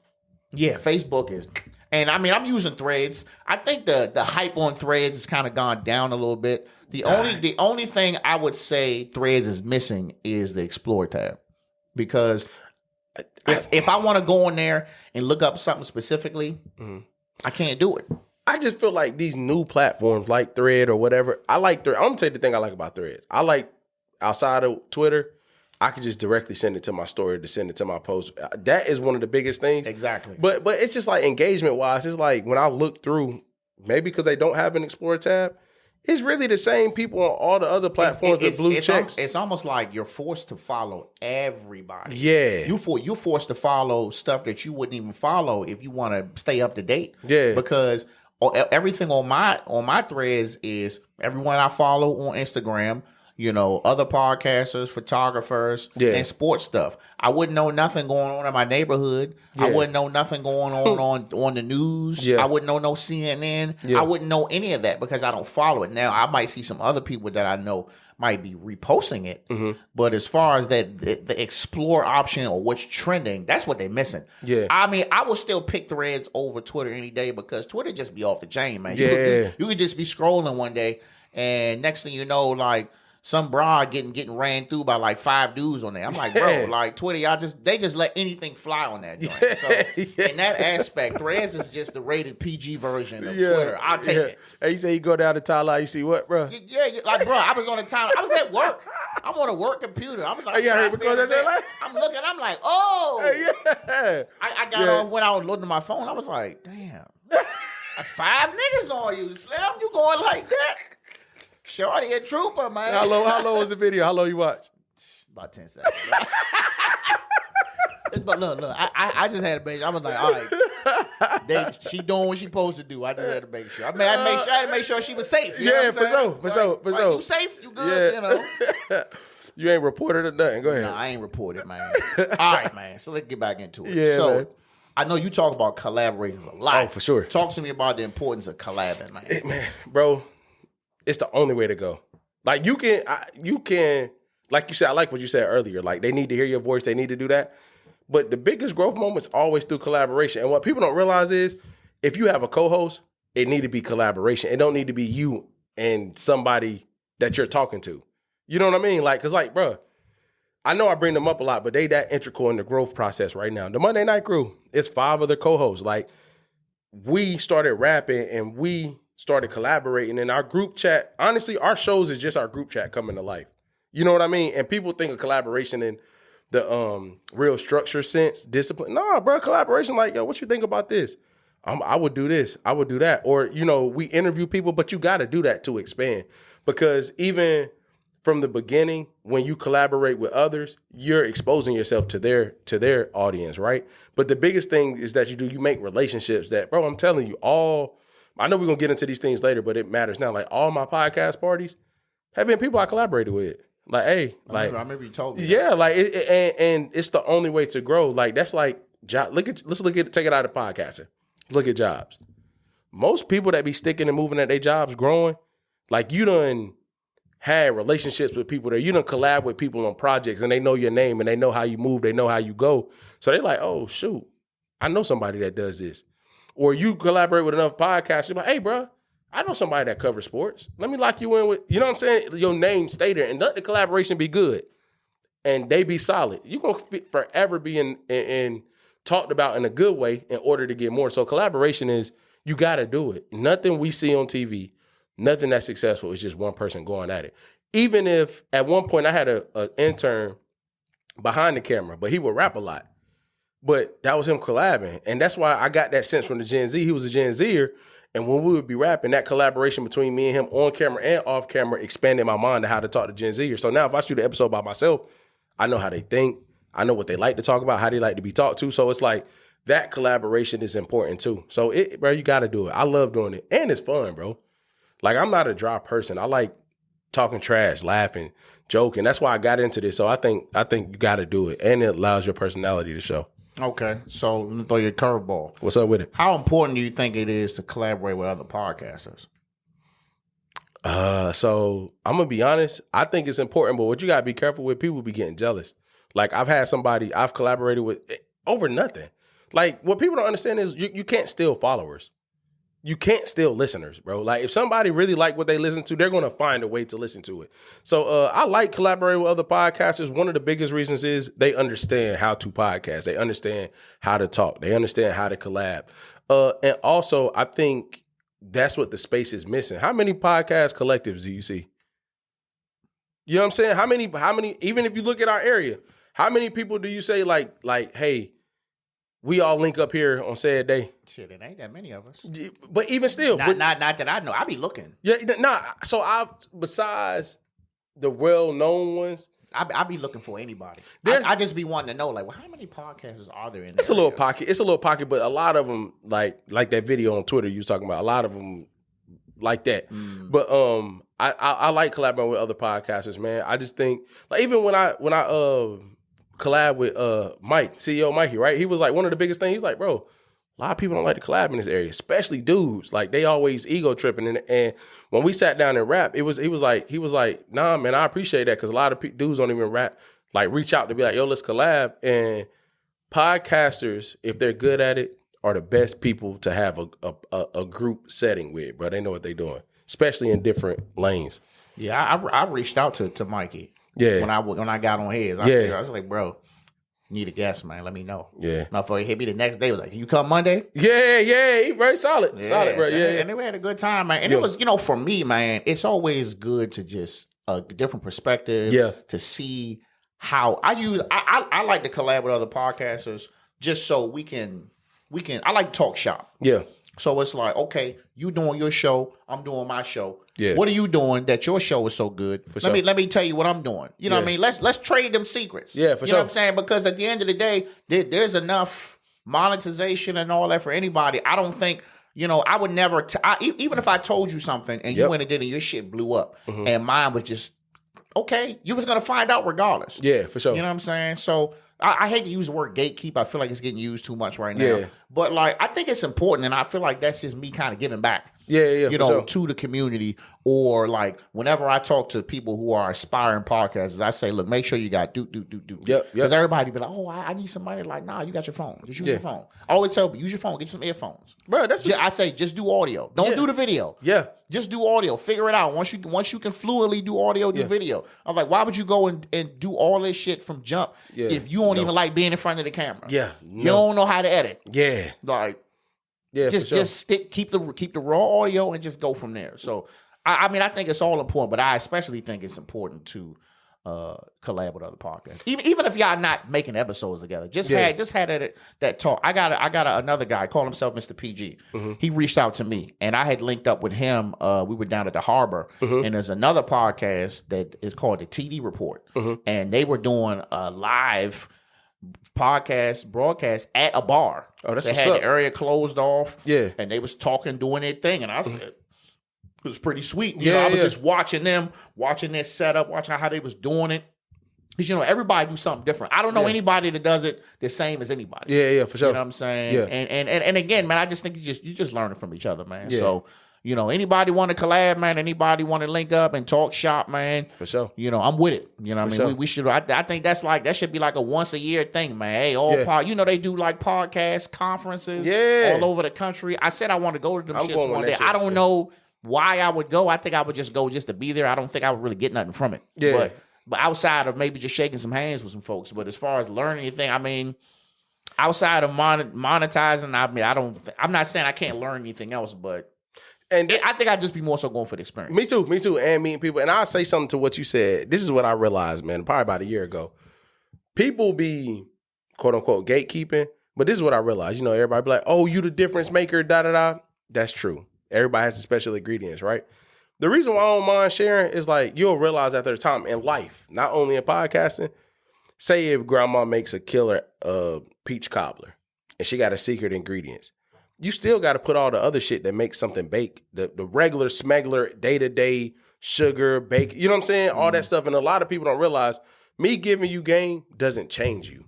yeah, Facebook is. And I mean, I'm using Threads. I think the hype on Threads has kind of gone down a little bit. The only thing I would say Threads is missing is the Explore tab. Because if I want to go in there and look up something specifically, I can't do it. I just feel like these new platforms like Thread or whatever, I like Thread. I'm going to tell you the thing I like about Threads. I like, outside of Twitter, I can just directly send it to my story to send it to my post. That is one of the biggest things. Exactly. But it's just like engagement-wise, it's like when I look through, maybe because they don't have an Explore tab, it's really the same people on all the other platforms with blue checks. It's almost like you're forced to follow everybody. Yeah. You're forced to follow stuff that you wouldn't even follow if you want to stay up to date. Yeah. Because everything on my threads is everyone I follow on Instagram, other podcasters, photographers, and sports stuff. I wouldn't know nothing going on in my neighborhood. Yeah. I wouldn't know nothing going on the news. Yeah. I wouldn't know no CNN. Yeah. I wouldn't know any of that because I don't follow it. Now, I might see some other people that I know might be reposting it. Mm-hmm. But as far as the explore option or what's trending, that's what they're missing. Yeah. I mean, I will still pick Threads over Twitter any day because Twitter just be off the chain, man. You could just be scrolling one day and next thing you know, like, some broad getting ran through by like 5 dudes on there. I'm like, bro, like Twitter, they just let anything fly on that joint. So in that aspect, Threads is just the rated PG version of Twitter. I'll take it. Hey, you say you go down the timeline, you see what, bro? Yeah, like, bro, I was on the timeline. I was at work. I'm on a work computer. I was like, I'm looking. I'm like, oh, I got off when I was loading my phone. I was like, damn, 5 niggas on you, Slim. You going like that? Shorty a trooper, man. How long was the video? How long you watch? About 10 seconds. But look, I just had to make. I was like, all right, she doing what she supposed to do. I just had to make sure. I had to make sure she was safe. You know what I'm saying? For sure. You safe? You good? Yeah. You ain't reported or nothing. Go ahead. No, I ain't reported, man. All right, man. So let's get back into it. Yeah, so, man. I know you talk about collaborations a lot. Oh, for sure. Talk to me about the importance of collabing, man. Man, bro. It's the only way to go. Like you can, like you said, I like what you said earlier. Like they need to hear your voice. They need to do that. But the biggest growth moments always through collaboration. And what people don't realize is if you have a co-host, it need to be collaboration. It don't need to be you and somebody that you're talking to. You know what I mean? Like, cause like, bro, I know I bring them up a lot, but they that integral in the growth process right now. The Monday Night Crew, it's 5 other co-hosts. Like we started rapping and we started collaborating in our group chat. Honestly, our shows is just our group chat coming to life. You know what I mean? And people think of collaboration in the real structure sense, discipline. Nah, bro, collaboration like, yo, what you think about this? I would do this. I would do that. Or, we interview people, but you got to do that to expand. Because even from the beginning, when you collaborate with others, you're exposing yourself to their audience, right? But the biggest thing is that you make relationships that, bro, I'm telling you, I know we're going to get into these things later, but it matters now. Like all my podcast parties have been people I collaborated with. Like, hey, I remember you told me. Yeah, like, and it's the only way to grow. Like, that's like, let's take it out of podcasting. Look at jobs. Most people that be sticking and moving at their jobs, growing, like you done had relationships with people there. You done collab with people on projects and they know your name and they know how you move. They know how you go. So they like, oh, shoot, I know somebody that does this. Or you collaborate with enough podcasts, you're like, hey, bro, I know somebody that covers sports. Let me lock you in with, you know what I'm saying? Your name stay there and let the collaboration be good and they be solid. You're going to forever be in talked about in a good way in order to get more. So collaboration is, you got to do it. Nothing we see on TV, nothing that's successful is just one person going at it. Even if at one point I had an intern behind the camera, but he would rap a lot. But that was him collabing. And that's why I got that sense from the Gen Z. He was a Gen Zer. And when we would be rapping, that collaboration between me and him on camera and off camera expanded my mind to how to talk to Gen Zers. So now if I shoot an episode by myself, I know how they think. I know what they like to talk about, how they like to be talked to. So it's like that collaboration is important too. So bro, you got to do it. I love doing it. And it's fun, bro. Like I'm not a dry person. I like talking trash, laughing, joking. That's why I got into this. So I think you got to do it, and it allows your personality to show. Okay, so let me throw you a curveball. What's up with it? How important do you think it is to collaborate with other podcasters? So I'm gonna be honest. I think it's important, but what you gotta be careful with, people be getting jealous. Like I've had somebody I've collaborated with over nothing. Like what people don't understand is you can't steal followers. You can't steal listeners, bro. Like if somebody really like what they listen to, they're gonna find a way to listen to it. So I like collaborating with other podcasters. One of the biggest reasons is they understand how to podcast. They understand how to talk. They understand how to collab. And also, I think that's what the space is missing. How many podcast collectives do you see? You know what I'm saying? How many? Even if you look at our area, how many people do you say like, hey, we all link up here on said day? Shit, it ain't that many of us. But even still, not that I know. I be looking. Yeah, nah. So besides the well-known ones, I be looking for anybody. I just be wanting to know, like, well, how many podcasters are there in there? It's a little pocket. It's a little pocket, but a lot of them, like that video on Twitter you was talking about, a lot of them like that. But I like collaborating with other podcasters, man. I just think, like, even when I collab with Mike, CEO Mikey, right? He was like, one of the biggest things, he's like, bro, a lot of people don't like to collab in this area, especially dudes. Like they always ego tripping. And when we sat down and rap, he was like, nah, man, I appreciate that, because a lot of dudes don't even rap, like reach out to be like, yo, let's collab. And podcasters, if they're good at it, are the best people to have a group setting with, bro. They know what they're doing, especially in different lanes. Yeah, I reached out to Mikey. Yeah, when I got on his, I was like, bro, need a guest, man. Let me know. Yeah, motherfucker hit me the next day. Was like, can you come Monday? Yeah, he very solid, bro. And we had a good time, man. And it was, for me, man, it's always good to just a different perspective. Yeah, to see how I like to collab with other podcasters just so we can. I like to talk shop. Yeah. So it's like, okay, you doing your show, I'm doing my show. Yeah. What are you doing that your show is so good? Let me tell you what I'm doing. You know what I mean? Let's trade them secrets. Yeah, for sure. You know what I'm saying? Because at the end of the day, there's enough monetization and all that for anybody. I don't think, I would never, even if I told you something and you went and did it and your shit blew up and mine was just, okay, you was going to find out regardless. Yeah, for sure. You know what I'm saying? So I hate to use the word gatekeep. I feel like it's getting used too much right now. Yeah. But like, I think it's important, and I feel like that's just me kind of giving back. Yeah, to the community. Or like whenever I talk to people who are aspiring podcasters, I say, look, make sure you got do. Yep. Because everybody be like, oh, I need somebody. Like, nah, you got your phone. Just use your phone. I always tell people, use your phone. Get you some earphones, bro. I say, just do audio. Don't do the video. Yeah. Just do audio. Figure it out. Once you can fluently do audio, do video. I'm like, why would you go and do all this shit from jump if you don't even like being in front of the camera? Yeah. You don't know how to edit. Yeah. Like, just keep the raw audio and just go from there. So I mean, I think it's all important, but I especially think it's important to collab with other podcasts. Even if y'all not making episodes together, just had that talk. I got another guy, call himself Mr. PG. Mm-hmm. He reached out to me, and I had linked up with him. We were down at the harbor, and there's another podcast that is called the TD Report, and they were doing a live broadcast at a bar. Oh, that's what's up. They had the area closed off. Yeah, and they was talking, doing their thing, and I said, it was pretty sweet. I was just watching their setup, watching how they was doing it. Because, everybody do something different. I don't know anybody that does it the same as anybody. Yeah, for sure. You know what I'm saying? Yeah. And again, man, I just think you just learning from each other, man. Yeah. So, anybody want to collab, man, anybody want to link up and talk shop, man. For sure. I'm with it. You know what I mean? Sure. We should, I think that should be like a once a year thing, man. Hey, they do like podcast conferences all over the country. I said I want to go to them shits one day. I don't know why I would go. I think I would just go just to be there. I don't think I would really get nothing from it. Yeah. But outside of maybe just shaking some hands with some folks. But as far as learning anything, I mean, outside of monetizing, I mean, I'm not saying I can't learn anything else, but I think I'd just be more so going for the experience. Me too. And meeting people. And I'll say something to what you said. This is what I realized, man, probably about a year ago. People be, quote unquote, gatekeeping. But this is what I realized. Everybody be like, oh, you the difference maker, da-da-da. That's true. Everybody has the special ingredients, right? The reason why I don't mind sharing is like, you'll realize after the time in life, not only in podcasting, say if grandma makes a killer peach cobbler and she got a secret ingredients, you still got to put all the other shit that makes something bake, the regular smuggler day-to-day sugar, bacon, you know what I'm saying? All that stuff. And a lot of people don't realize me giving you game doesn't change you.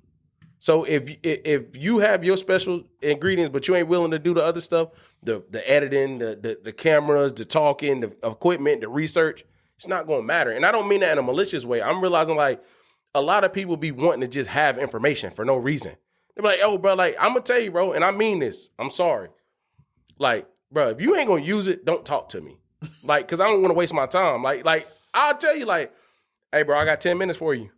So if you have your special ingredients, but you ain't willing to do the other stuff, the editing, the cameras, the talking, the equipment, the research, it's not going to matter. And I don't mean that in a malicious way. I'm realizing like a lot of people be wanting to just have information for no reason. They're like, oh, bro, like, I'm going to tell you, bro, and I mean this. I'm sorry. Like, bro, if you ain't going to use it, don't talk to me. Like, because I don't want to waste my time. Like I'll tell you, like, hey, bro, I got 10 minutes for you.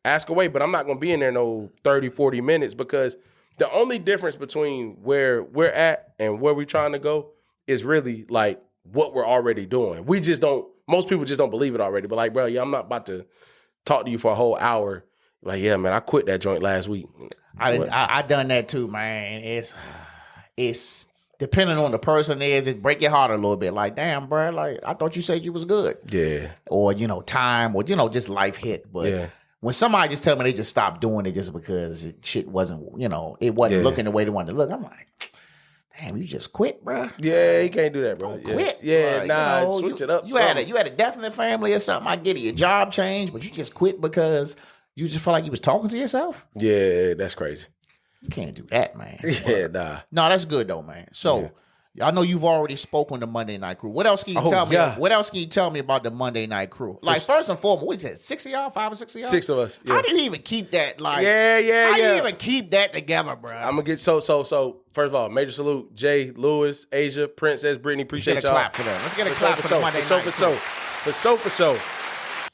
Ask away, but I'm not going to be in there no 30, 40 minutes because the only difference between where we're at and where we're trying to go is really, like, what we're already doing. We just don't, most people just don't believe it already. But, like, bro, yeah, I'm not about to talk to you for a whole hour. Like, yeah, man, I quit that joint last week. I done that too, man. It's depending on the person it break your heart a little bit. Like, damn, bro, like I thought you said you was good. Yeah. Or, time, or, just life hit. But when somebody just tell me they just stopped doing it just because shit wasn't, it wasn't looking the way they wanted to look, I'm like, damn, you just quit, bro. Yeah, you can't do that, bro. Quit. Yeah, nah, switch it up. You had a definite family or something. I get it, your job changed, but you just quit because you just felt like you was talking to yourself? Yeah, that's crazy. You can't do that, man. Yeah, nah. No, that's good though, man. So I know you've already spoken to Monday Night Crew. What else can you tell me? What else can you tell me about the Monday Night Crew? Like, first and foremost, what is it? 6 of y'all? 5 or 6 of y'all? 6 of us. Yeah. I didn't even keep that. Like, I didn't even keep that together, bro. I'm gonna get so. First of all, major salute, Jay, Lewis, Asia, Princess, Brittany. Appreciate y'all. Let's get a clap for them. Let's get a clap for the Monday Night Crew. For so.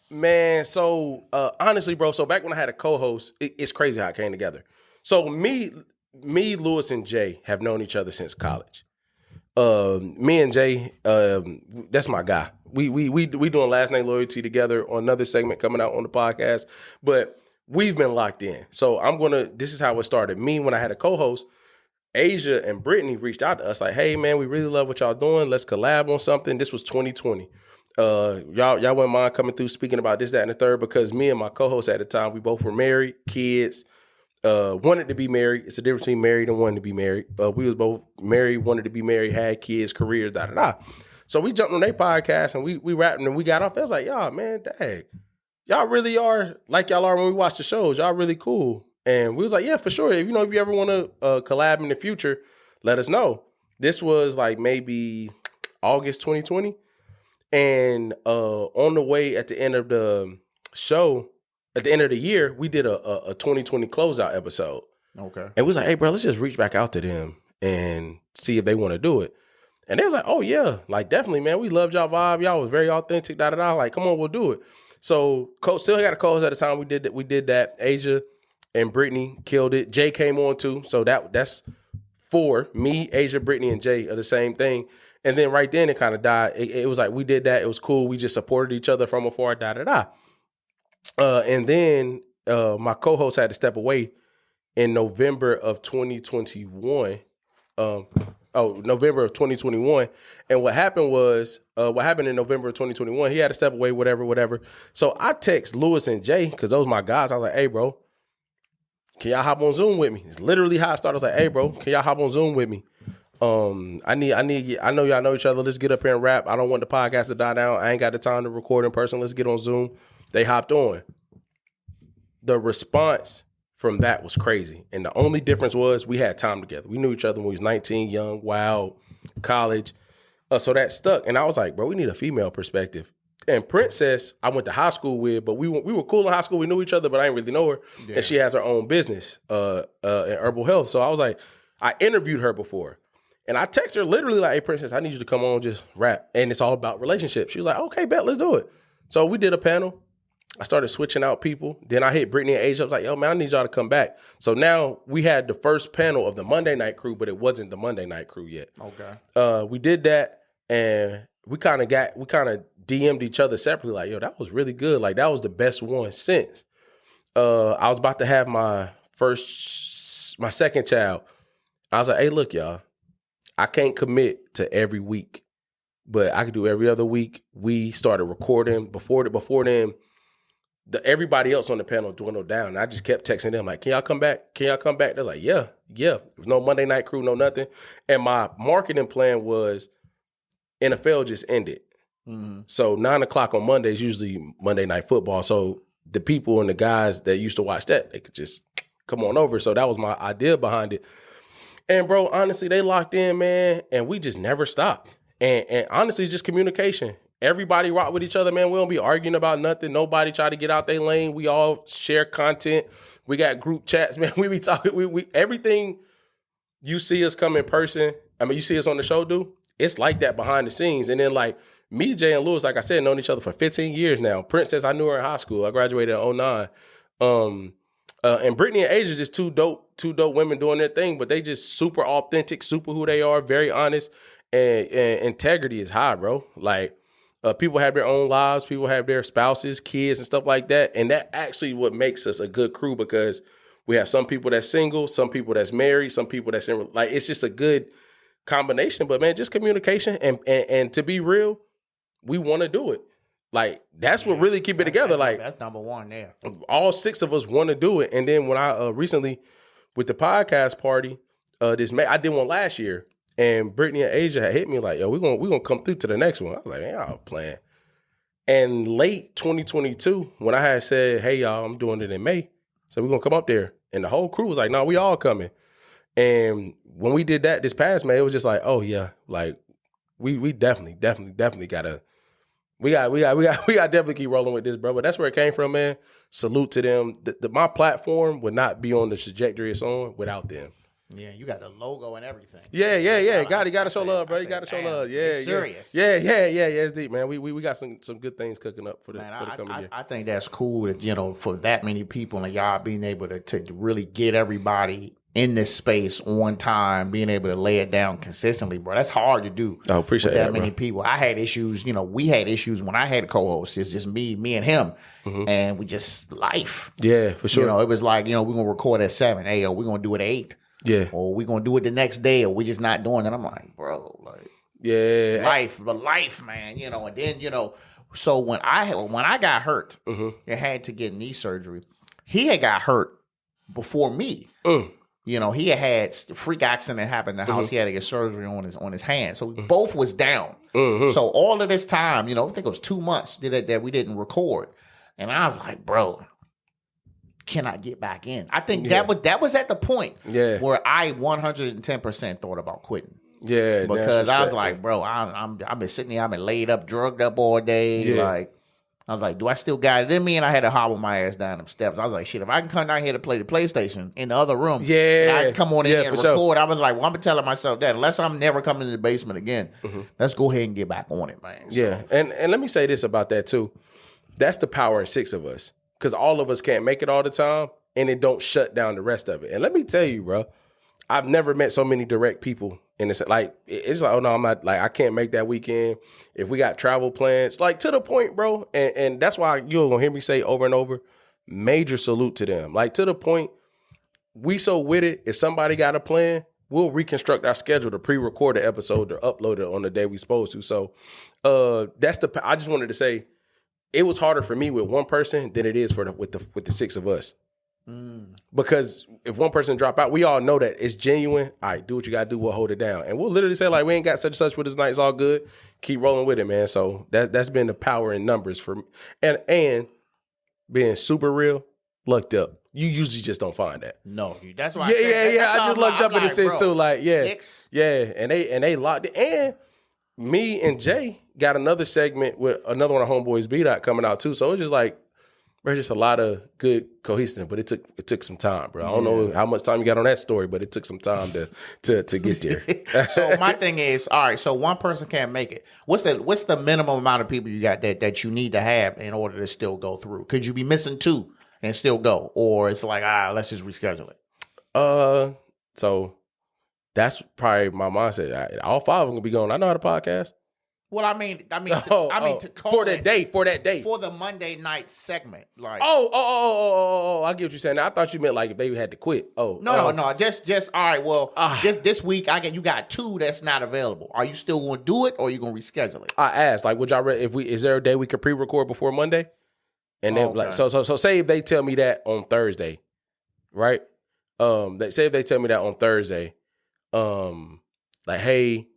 Man, so honestly, bro. So back when I had a co-host, it's crazy how it came together. So me, Lewis, and Jay have known each other since college. Me and Jay, that's my guy. We doing Last Name Loyalty together on another segment coming out on the podcast. But we've been locked in. So this is how it started. Me, when I had a co-host, Asia and Brittany reached out to us like, hey man, we really love what y'all doing. Let's collab on something. This was 2020. Y'all wouldn't mind coming through speaking about this, that, and the third, because me and my co-host at the time, we both were married, kids, wanted to be married. It's the difference between married and wanting to be married. We was both married, wanted to be married, had kids, careers, da. So we jumped on their podcast and we rapped and we got off. I was like, y'all, man, dang, y'all really are like y'all are when we watch the shows. Y'all really cool. And we was like, yeah, for sure. If you ever want to collab in the future, let us know. This was like maybe August 2020. And on the way at the end of the show, at the end of the year, we did a 2020 closeout episode. Okay. And we was like, hey, bro, let's just reach back out to them and see if they want to do it. And they was like, oh, yeah, like, definitely, man. We loved y'all vibe. Y'all was very authentic, da-da-da. Like, come on, we'll do it. So, still got a co-host at the time. We did that. Asia and Brittany killed it. Jay came on, too. So, that's 4. Me, Asia, Brittany, and Jay are the same thing. And then right then, it kind of died. It was like, we did that. It was cool. We just supported each other from afar, da-da-da. And then my co-host had to step away in November of 2021. November of 2021. And what happened in November of 2021, he had to step away, whatever. So I text Lewis and Jay, because those my guys. I was like, hey, bro, can y'all hop on Zoom with me? It's literally how I started. I was like, hey, bro, can y'all hop on Zoom with me? I know y'all know each other. Let's get up here and rap. I don't want the podcast to die down. I ain't got the time to record in person. Let's get on Zoom. They hopped on. The response from that was crazy. And the only difference was we had time together. We knew each other when we was 19, young, wild, college. So that stuck. And I was like, bro, we need a female perspective. And Princess, I went to high school with, but we were cool in high school. We knew each other, but I didn't really know her. Yeah. And she has her own business in herbal health. So I was like, I interviewed her before. And I text her literally like, hey, Princess, I need you to come on, just rap. And it's all about relationships. She was like, okay, bet, let's do it. So we did a panel. I started switching out people. Then I hit Brittany and Asia. I was like, yo, man, I need y'all to come back. So now we had the first panel of the Monday Night Crew, but it wasn't the Monday Night Crew yet. Okay. We did that, and we kind of DM'd each other separately, like, yo, that was really good. Like, that was the best one since. I was about to have my second child. I was like, hey, look, y'all, I can't commit to every week, but I could do every other week. We started recording before then. Everybody else on the panel dwindled down. And I just kept texting them like, can y'all come back? Can y'all come back? They're like, yeah. There was no Monday Night Crew, no nothing. And my marketing plan was NFL just ended. So 9:00 on Monday is usually Monday Night Football. So the people and the guys that used to watch that, they could just come on over. So that was my idea behind it. And bro, honestly, they locked in, man, and we just never stopped. And honestly, it's just communication. Everybody rock with each other, man. We don't be arguing about nothing. Nobody try to get out their lane. We all share content. We got group chats, man. We be talking. We everything you see us come in person. I mean, you see us on the show, it's like that behind the scenes. And then like me, Jay, and Lewis, like I said, known each other for 15 years now. Princess, I knew her in high school. I graduated in 2009. And Brittany and Asia just two dope women doing their thing, but they just super authentic, super who they are, very honest, and integrity is high, bro. Like people have their own lives, people have their spouses, kids, and stuff like that, and that actually what makes us a good crew because we have some people that's single, some people that's married, some people that's in like it's just a good combination. But man, just communication and to be real, we want to do it. Like, that's what really keep it together. Like, that's number one there. All 6 of us want to do it. And then when I recently, with the podcast party, I did one last year, and Brittany and Asia had hit me like, yo, we're gonna come through to the next one. I was like, man, y'all playing. And late 2022, when I had said, hey, y'all, I'm doing it in May, so we're going to come up there. And the whole crew was like, no, we all coming. And when we did that this past May, it was just like, oh, yeah, like, we definitely gotta, we got definitely keep rolling with this, bro. But that's where it came from, man. Salute to them. My platform would not be on the trajectory it's on without them. Yeah, you got the logo and everything. Yeah. You gotta show love, bro. You gotta show love. Yeah, serious. Yeah. It's deep, man. We got some good things cooking up for the coming year. I think that's cool that, for that many people and y'all being able to really get everybody in this space on time, being able to lay it down consistently, bro. That's hard to do. I appreciate that, many people. I had issues, we had issues when I had a co-host. It's just me and him. Mm-hmm. And we just life. Yeah, for sure. It was like, we're gonna record at 7. Hey, we're gonna do it at 8. Yeah. Or we're gonna do it the next day, or we're just not doing it. I'm like, bro, like, yeah. Life, man, and then, so when I got hurt, mm-hmm. I had to get knee surgery. He had got hurt before me. He had a freak accident happen in the house. Mm-hmm. He had to get surgery on his hand. So we both was down. Mm-hmm. So all of this time, I think it was 2 months that we didn't record. And I was like, bro, can I get back in? I think that was at the point where I 110% thought about quitting. Yeah. Because I was like, bro, I've been sitting here, I've been laid up, drugged up all day. Yeah. Like, I was like, do I still got it in me? And I had to hobble my ass down them steps. I was like, shit, if I can come down here to play the PlayStation in the other room, I can come on in here and record. Sure. I was like, well, I'm telling myself that unless I'm never coming to the basement again, let's go ahead and get back on it, man. Yeah, so. And let me say this about that too. That's the power in 6 of us. Because all of us can't make it all the time, and it don't shut down the rest of it. And let me tell you, bro, I've never met so many direct people in this. Like, it's like, oh no, I'm not, like, I can't make that weekend. If we got travel plans, like, to the point, bro. And that's why you're gonna hear me say over and over, major salute to them. Like, to the point, we so with it. If somebody got a plan, we'll reconstruct our schedule to pre-record the episode or upload it on the day we supposed to. So I just wanted to say, it was harder for me with one person than it is with the 6 of us. Because if one person drop out, we all know that it's genuine. All right, do what you got to do. We'll hold it down. And we'll literally say, like, we ain't got such and such with this night. It's all good. Keep rolling with it, man. So that's been the power in numbers for me. And being super real, lucked up. You usually just don't find that. No, that's why. I just looked up in the sense too. Like, 6? Yeah. And they locked it. And me and Jay got another segment with another one of Homeboys B-Dot coming out too. So it's just like, there's just a lot of good cohesiveness, but it took some time, bro. I don't know how much time you got on that story, but it took some time to get there. So my thing is, all right, so one person can't make it. What's the minimum amount of people you got that you need to have in order to still go through? Could you be missing 2 and still go? Or it's like, let's just reschedule it? So that's probably my mindset. All 5 of them gonna be going. I know how to podcast. Well, I mean, to call for that day, for the Monday night segment, like. I get what you're saying. I thought you meant like if they had to quit. No. Just all right. Well, this week you got 2 that's not available. Are you still going to do it, or are you going to reschedule it? I asked, like, would y'all is there a day we could pre-record before Monday? And then like so say if they tell me that on Thursday, right? Say if they tell me that on Thursday, like, hey,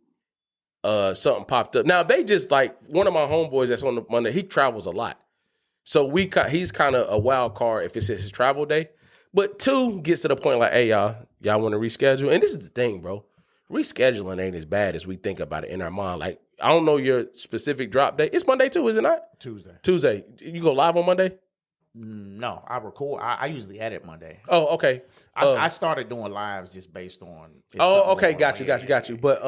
something popped up. Now they just like one of my homeboys that's on the Monday. He travels a lot, so he's kind of a wild card if it's his travel day. But 2 gets to the point like, hey y'all want to reschedule? And this is the thing, bro. Rescheduling ain't as bad as we think about it in our mind. Like I don't know your specific drop date. It's Monday too, is it not? Tuesday. You go live on Monday? No, I record. I usually edit Monday. Oh, okay. I started doing lives just based on. Oh, okay, got you. But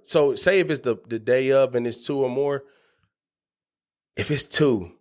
so say if it's the day of and it's 2 or more. If it's 2,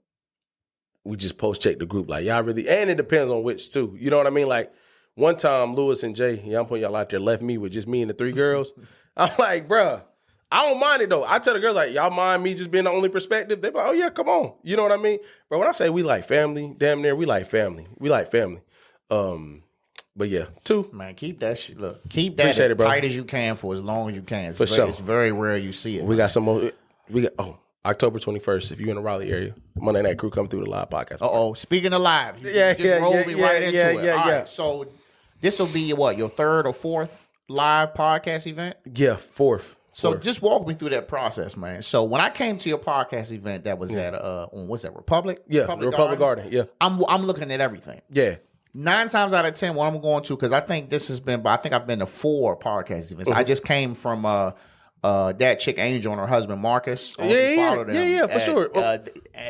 we just post check the group like y'all really, and it depends on which 2. You know what I mean? Like one time, Lewis and Jay, I'm putting y'all out there, left me with just me and the 3 girls. I'm like, bruh, I don't mind it though. I tell the girls like, y'all mind me just being the only perspective? They be like, oh yeah, come on. You know what I mean? But when I say we like family, damn near we like family. We like family. But yeah, 2. Man, keep that shit. Look, keep that Appreciate as it, bro. tight as you can for as long as you can. For sure. It's very rare you see it. We got some more. We got October 21st. If you're in the Raleigh area, Monday Night Crew come through the live podcast. Speaking of live, you just rolled me right into it. All right, so this will be your 3rd or 4th live podcast event? Yeah, 4th. So just walk me through that process, man. So when I came to your podcast event, that was at what's that, Republic? Yeah, Republic Garden. Yeah, I'm looking at everything. Yeah. 9 times out of 10, what I'm going to, because I think I've been to 4 podcast events. I just came from that chick Angel and her husband Marcus. Yeah, for sure.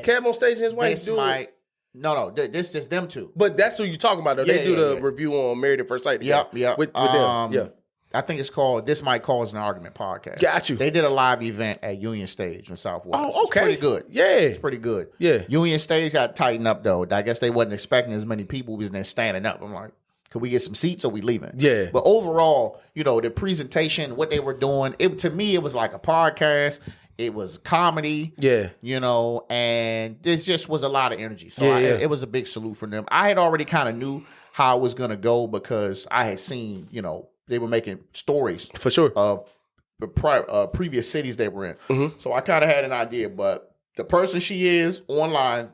Cab on stage and his wife do it. No, this just them 2. But that's who you talking about. Though. They do the review on Married at First Sight. Yep. With them. Yeah. I think it's called This Might Cause an Argument podcast. Got you. They did a live event at Union Stage in Southwest. Oh, okay. It's pretty good. Yeah. It's pretty good. Yeah. Union Stage got tightened up, though. I guess they wasn't expecting as many people was there standing up. I'm like, could we get some seats or we leaving? Yeah. But overall, the presentation, what they were doing, to me, it was like a podcast. It was comedy. Yeah. And this just was a lot of energy. So it was a big salute from them. I had already kind of knew how it was going to go because I had seen, they were making stories for sure of the previous cities they were in. Mm-hmm. So I kind of had an idea, but the person she is online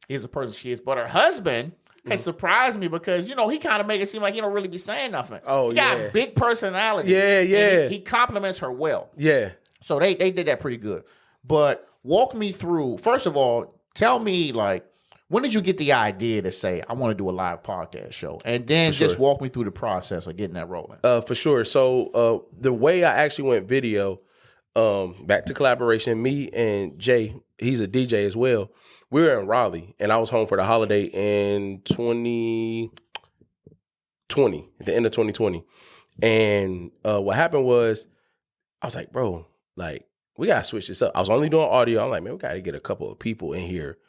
is the person she is. But her husband had surprised me because, he kind of make it seem like he don't really be saying nothing. Oh, he got big personality. Yeah. He compliments her well. Yeah. So they did that pretty good. But walk me through, first of all, tell me, like, when did you get the idea to say, I want to do a live podcast show? And then just walk me through the process of getting that rolling. For sure. So the way I actually went video, back to collaboration, me and Jay, he's a DJ as well. We were in Raleigh, and I was home for the holiday in 2020, at the end of 2020. And what happened was, I was like, bro, like, we got to switch this up. I was only doing audio. I'm like, man, we got to get a couple of people in here.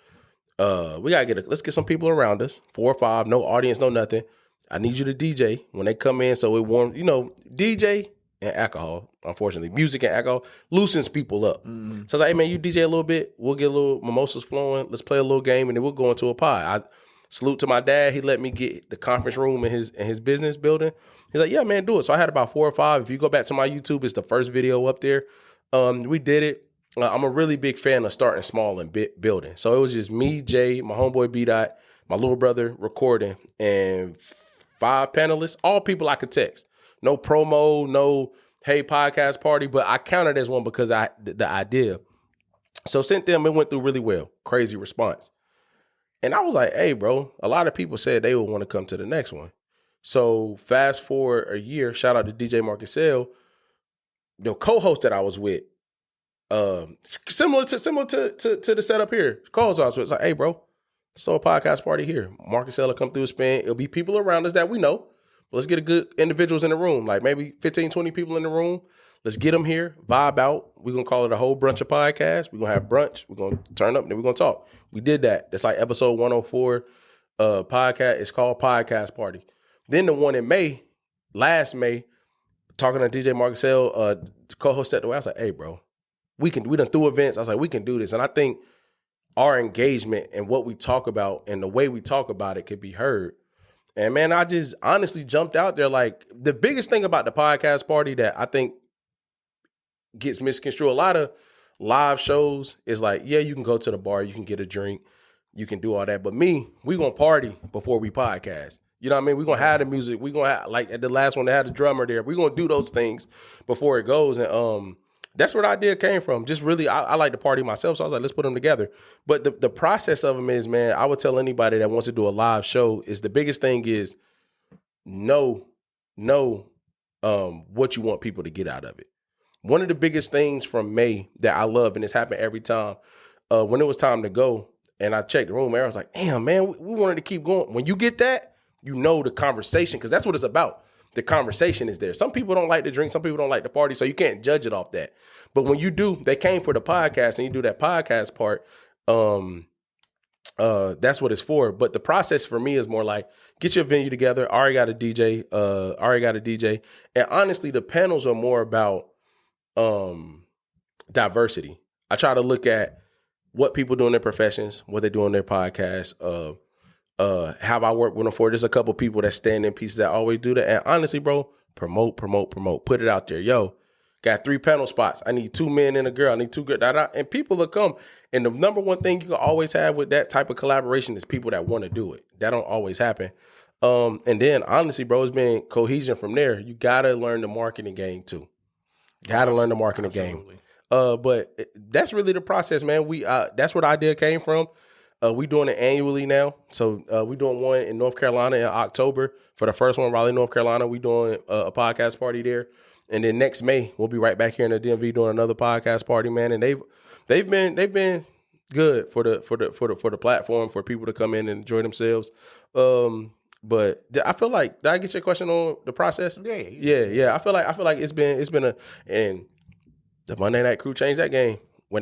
Let's get some people around us, 4 or 5, no audience, no nothing. I need you to DJ when they come in. So it warms, DJ and alcohol, unfortunately, music and alcohol loosens people up. Mm-hmm. So I was like, hey man, you DJ a little bit. We'll get a little mimosas flowing. Let's play a little game and then we'll go into a pod. I salute to my dad. He let me get the conference room in his business building. He's like, yeah, man, do it. So I had about 4 or 5. If you go back to my YouTube, it's the first video up there. We did it. I'm a really big fan of starting small and building. So it was just me, Jay, my homeboy B-Dot, my little brother recording, and 5 panelists, all people I could text. No promo, no, hey, podcast party, but I counted as one because the idea. So sent them, it went through really well. Crazy response. And I was like, hey, bro, a lot of people said they would want to come to the next one. So fast forward a year, shout out to DJ Marcusell, the co-host that I was with, similar to the setup here. Calls us. It's like, hey, bro, let's throw a podcast party here. Marcusell will come through, spin. It'll be people around us that we know. But let's get a good individuals in the room, like maybe 15, 20 people in the room. Let's get them here, vibe out. We're going to call it a whole brunch of podcasts. We're going to have brunch. We're going to turn up, and then we're going to talk. We did that. That's like episode 104 podcast. It's called Podcast Party. Then the one in May, last May, talking to DJ Marcusell, co-host at the way, I was like, hey, bro, we done through events. I was like, we can do this. And I think our engagement and what we talk about and the way we talk about it could be heard. And man, I just honestly jumped out there. Like, the biggest thing about the podcast party that I think gets misconstrued, a lot of live shows is like, yeah, you can go to the bar, you can get a drink, you can do all that. But we gonna party before we podcast. You know what I mean? We're going to have the music. We're going to have, like at the last one, they had the drummer there. We're going to do those things before it goes. And that's where the idea came from. Just really, I like to party myself. So I was like, let's put them together. But the process of them is, man, I would tell anybody that wants to do a live show is the biggest thing is know what you want people to get out of it. One of the biggest things from May that I love, and it's happened every time, when it was time to go, and I checked the room, I was like, damn, man, we wanted to keep going. When you get that, you know the conversation, because that's what it's about. The conversation is there. Some people don't like to drink. Some people don't like to party, so you can't judge it off that. But when you do, they came for the podcast, and you do that podcast part, that's what it's for. But the process for me is more like, get your venue together. Already got a DJ. And honestly, the panels are more about diversity. I try to look at what people do in their professions, what they do in their podcasts. Have I worked with them for? There's a couple people that stand in pieces that always do that. And honestly, bro, promote. Put it out there. Yo, got 3 panel spots. I need 2 men and a girl. I need 2 girls. And people will come. And the number one thing you can always have with that type of collaboration is people that want to do it. That don't always happen. And then honestly, bro, it's been cohesion from there. You got to learn the marketing game too. Learn the marketing game. But that's really the process, man. That's where the idea came from. We doing it annually now. So we doing one in North Carolina in October. For the first one, Raleigh, North Carolina, we doing a podcast party there. And then next May, we'll be right back here in the DMV doing another podcast party, man. And they've been good for the platform, for people to come in and enjoy themselves. But I feel like, did I get your question on the process? Yeah. I feel like it's been and the Monday Night Crew changed that game. When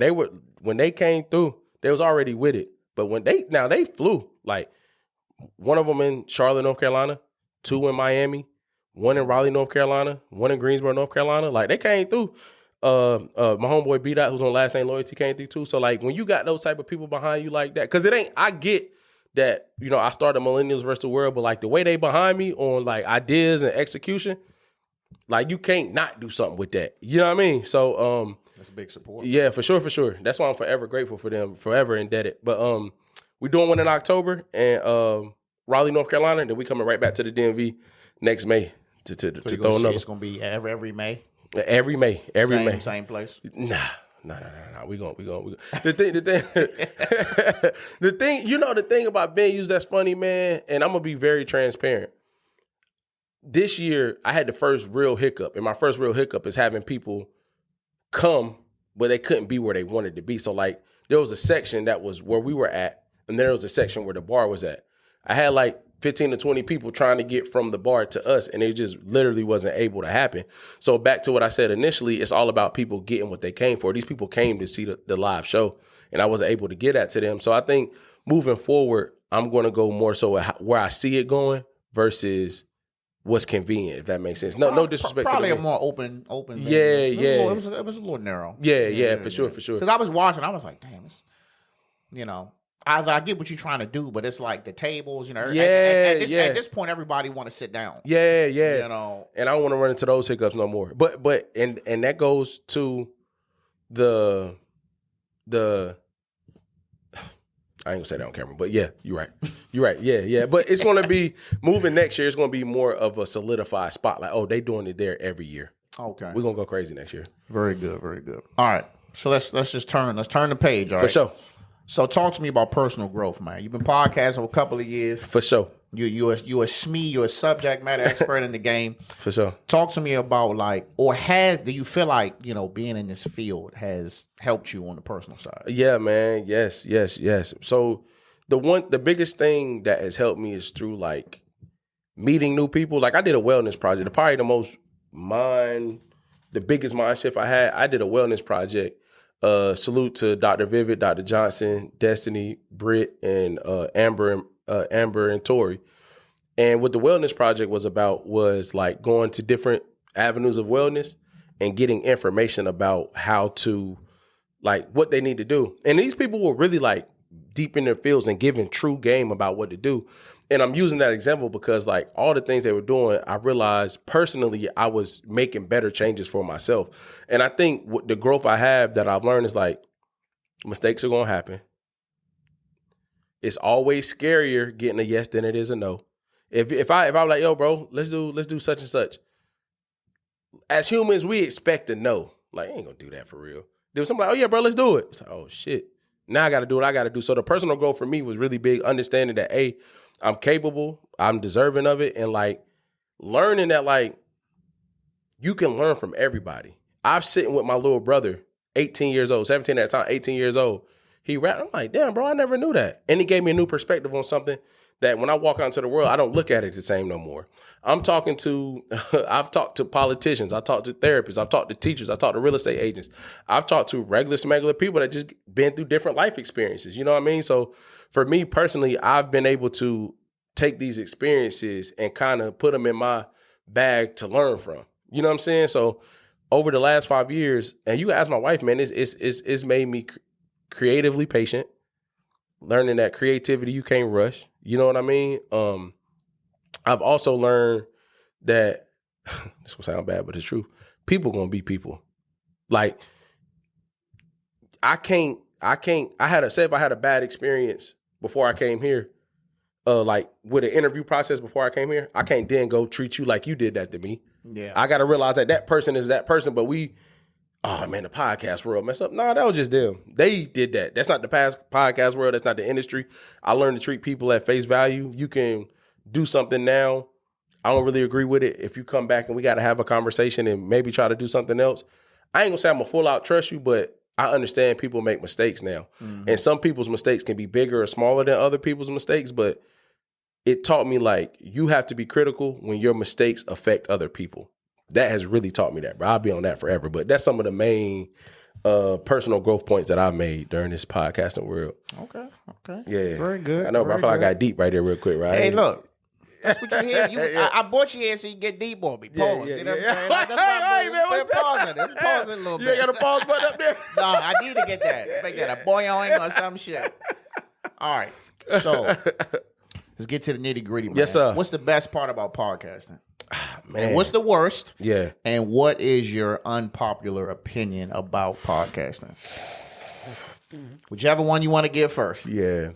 they came through, they was already with it. But when they flew, like one of them in Charlotte, North Carolina, 2 in Miami, 1 in Raleigh, North Carolina, 1 in Greensboro, North Carolina. Like they came through. My homeboy B-Dot, who's on Last Name Loyalty, came through too. So like when you got those type of people behind you like that, because I get that, I started Millennials vs. the World, but like the way they behind me on like ideas and execution, like you can't not do something with that. You know what I mean? So that's a big support. Yeah, for sure. That's why I'm forever grateful for them, forever indebted. But we're doing one in October and Raleigh, North Carolina, and then we coming right back to the DMV next May to throw another. It's gonna be every May. Every May. Same place. Nah. We going. The thing, the thing about venues that's funny, man, and I'm gonna be very transparent. This year, I had the first real hiccup, and my first real hiccup is having people come, but they couldn't be where they wanted to be. So, like, there was a section that was where we were at, and there was a section where the bar was at. I had like 15 to 20 people trying to get from the bar to us, and it just literally wasn't able to happen. So back to what I said initially, it's all about people getting what they came for. These people came to see the live show, and I wasn't able to get that to them. So I think moving forward, I'm going to go more so where I see it going versus what's convenient, if that makes sense. No disrespect. Probably to a more open. Yeah. It was a little narrow. Yeah, for sure. Because I was watching, I was like, damn, it's, I get what you're trying to do, but it's like the tables, At this point, everybody want to sit down. Yeah. And I don't want to run into those hiccups no more. But that goes to the I ain't gonna say that on camera, but yeah, you're right. Yeah. But it's gonna be moving next year. It's gonna be more of a solidified spot. Like, oh, they doing it there every year. Okay, we're gonna go crazy next year. Very good. All right, so let's turn the page. All right, for sure. So talk to me about personal growth, man. You've been podcasting for a couple of years. For sure. You're a SME, you're a subject matter expert in the game. For sure. Talk to me about do you feel like, being in this field has helped you on the personal side? Yeah, man. Yes. So the biggest thing that has helped me is through like meeting new people. Like I did a wellness project. Probably the biggest mind shift I had. I did a wellness project. Salute to Dr. Vivid, Dr. Johnson, Destiny, Britt, and Amber and Tori. And what the wellness project was about was like going to different avenues of wellness and getting information about how to, like, what they need to do. And these people were really like deep in their fields and giving true game about what to do. And I'm using that example because like all the things they were doing, I realized personally I was making better changes for myself. And I think the growth I have that I've learned is like mistakes are going to happen. It's always scarier getting a yes than it is a no. If I was like, yo, bro, let's do such and such. As humans, we expect to know. Like, I ain't gonna do that for real. Then somebody, oh yeah, bro, let's do it. It's like, oh shit. Now I gotta do what I gotta do. So the personal growth for me was really big, understanding that I'm capable, I'm deserving of it, and like learning that like you can learn from everybody. I've sitting with my little brother, 18 years old, 17 at the time, 18 years old. He rapped. I'm like, damn, bro, I never knew that. And he gave me a new perspective on something that when I walk out into the world, I don't look at it the same no more. I've talked to politicians. I talked to therapists. I've talked to teachers. I talked to real estate agents. I've talked to regular smuggler people that just been through different life experiences. You know what I mean? So for me personally, I've been able to take these experiences and kind of put them in my bag to learn from. You know what I'm saying? So over the last 5 years, and you can ask my wife, man, it's made me creatively patient, learning that creativity you can't rush. You know what I mean? I've also learned that this will sound bad, but it's true. People gonna be people. Like if I had a bad experience before I came here, like with an interview process before I came here, I can't then go treat you like you did that to me. Yeah. I got to realize that person is that person, but oh man, the podcast world messed up. Nah, that was just them. They did that. That's not the podcast world. That's not the industry. I learned to treat people at face value. You can do something now. I don't really agree with it. If you come back and we got to have a conversation and maybe try to do something else, I ain't gonna say I'm gonna full out trust you, but I understand people make mistakes now. Mm-hmm. And some people's mistakes can be bigger or smaller than other people's mistakes, but it taught me like you have to be critical when your mistakes affect other people. That has really taught me that, bro. I'll be on that forever. But that's some of the main personal growth points that I've made during this podcasting world. Okay. Yeah. Very good. I know, bro. I feel like I got deep right there real quick, right? Hey, look. That's what you hear. I brought you here so you get deep on me. Pause. You know what I'm saying? Like, that's why I'm pausing a little bit. You ain't got a pause button up there? No, I need to get that. Make that a boing or some shit. All right. So let's get to the nitty gritty, man. Yes, sir. What's the best part about podcasting? Man. And what's the worst? Yeah. And what is your unpopular opinion about podcasting? Whichever one you want to give first. Yeah.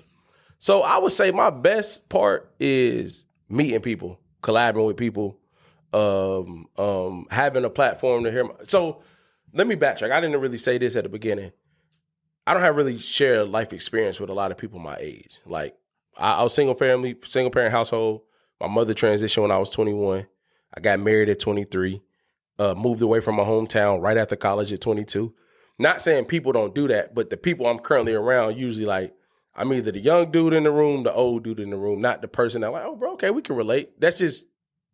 So I would say my best part is meeting people, collaborating with people, having a platform to hear. So let me backtrack. I didn't really say this at the beginning. I don't have really shared life experience with a lot of people my age. Like I was single parent household. My mother transitioned when I was 21. I got married at 23, moved away from my hometown right after college at 22. Not saying people don't do that, but the people I'm currently around usually like, I'm either the young dude in the room, the old dude in the room, not the person that like, oh, bro, okay, we can relate. That's just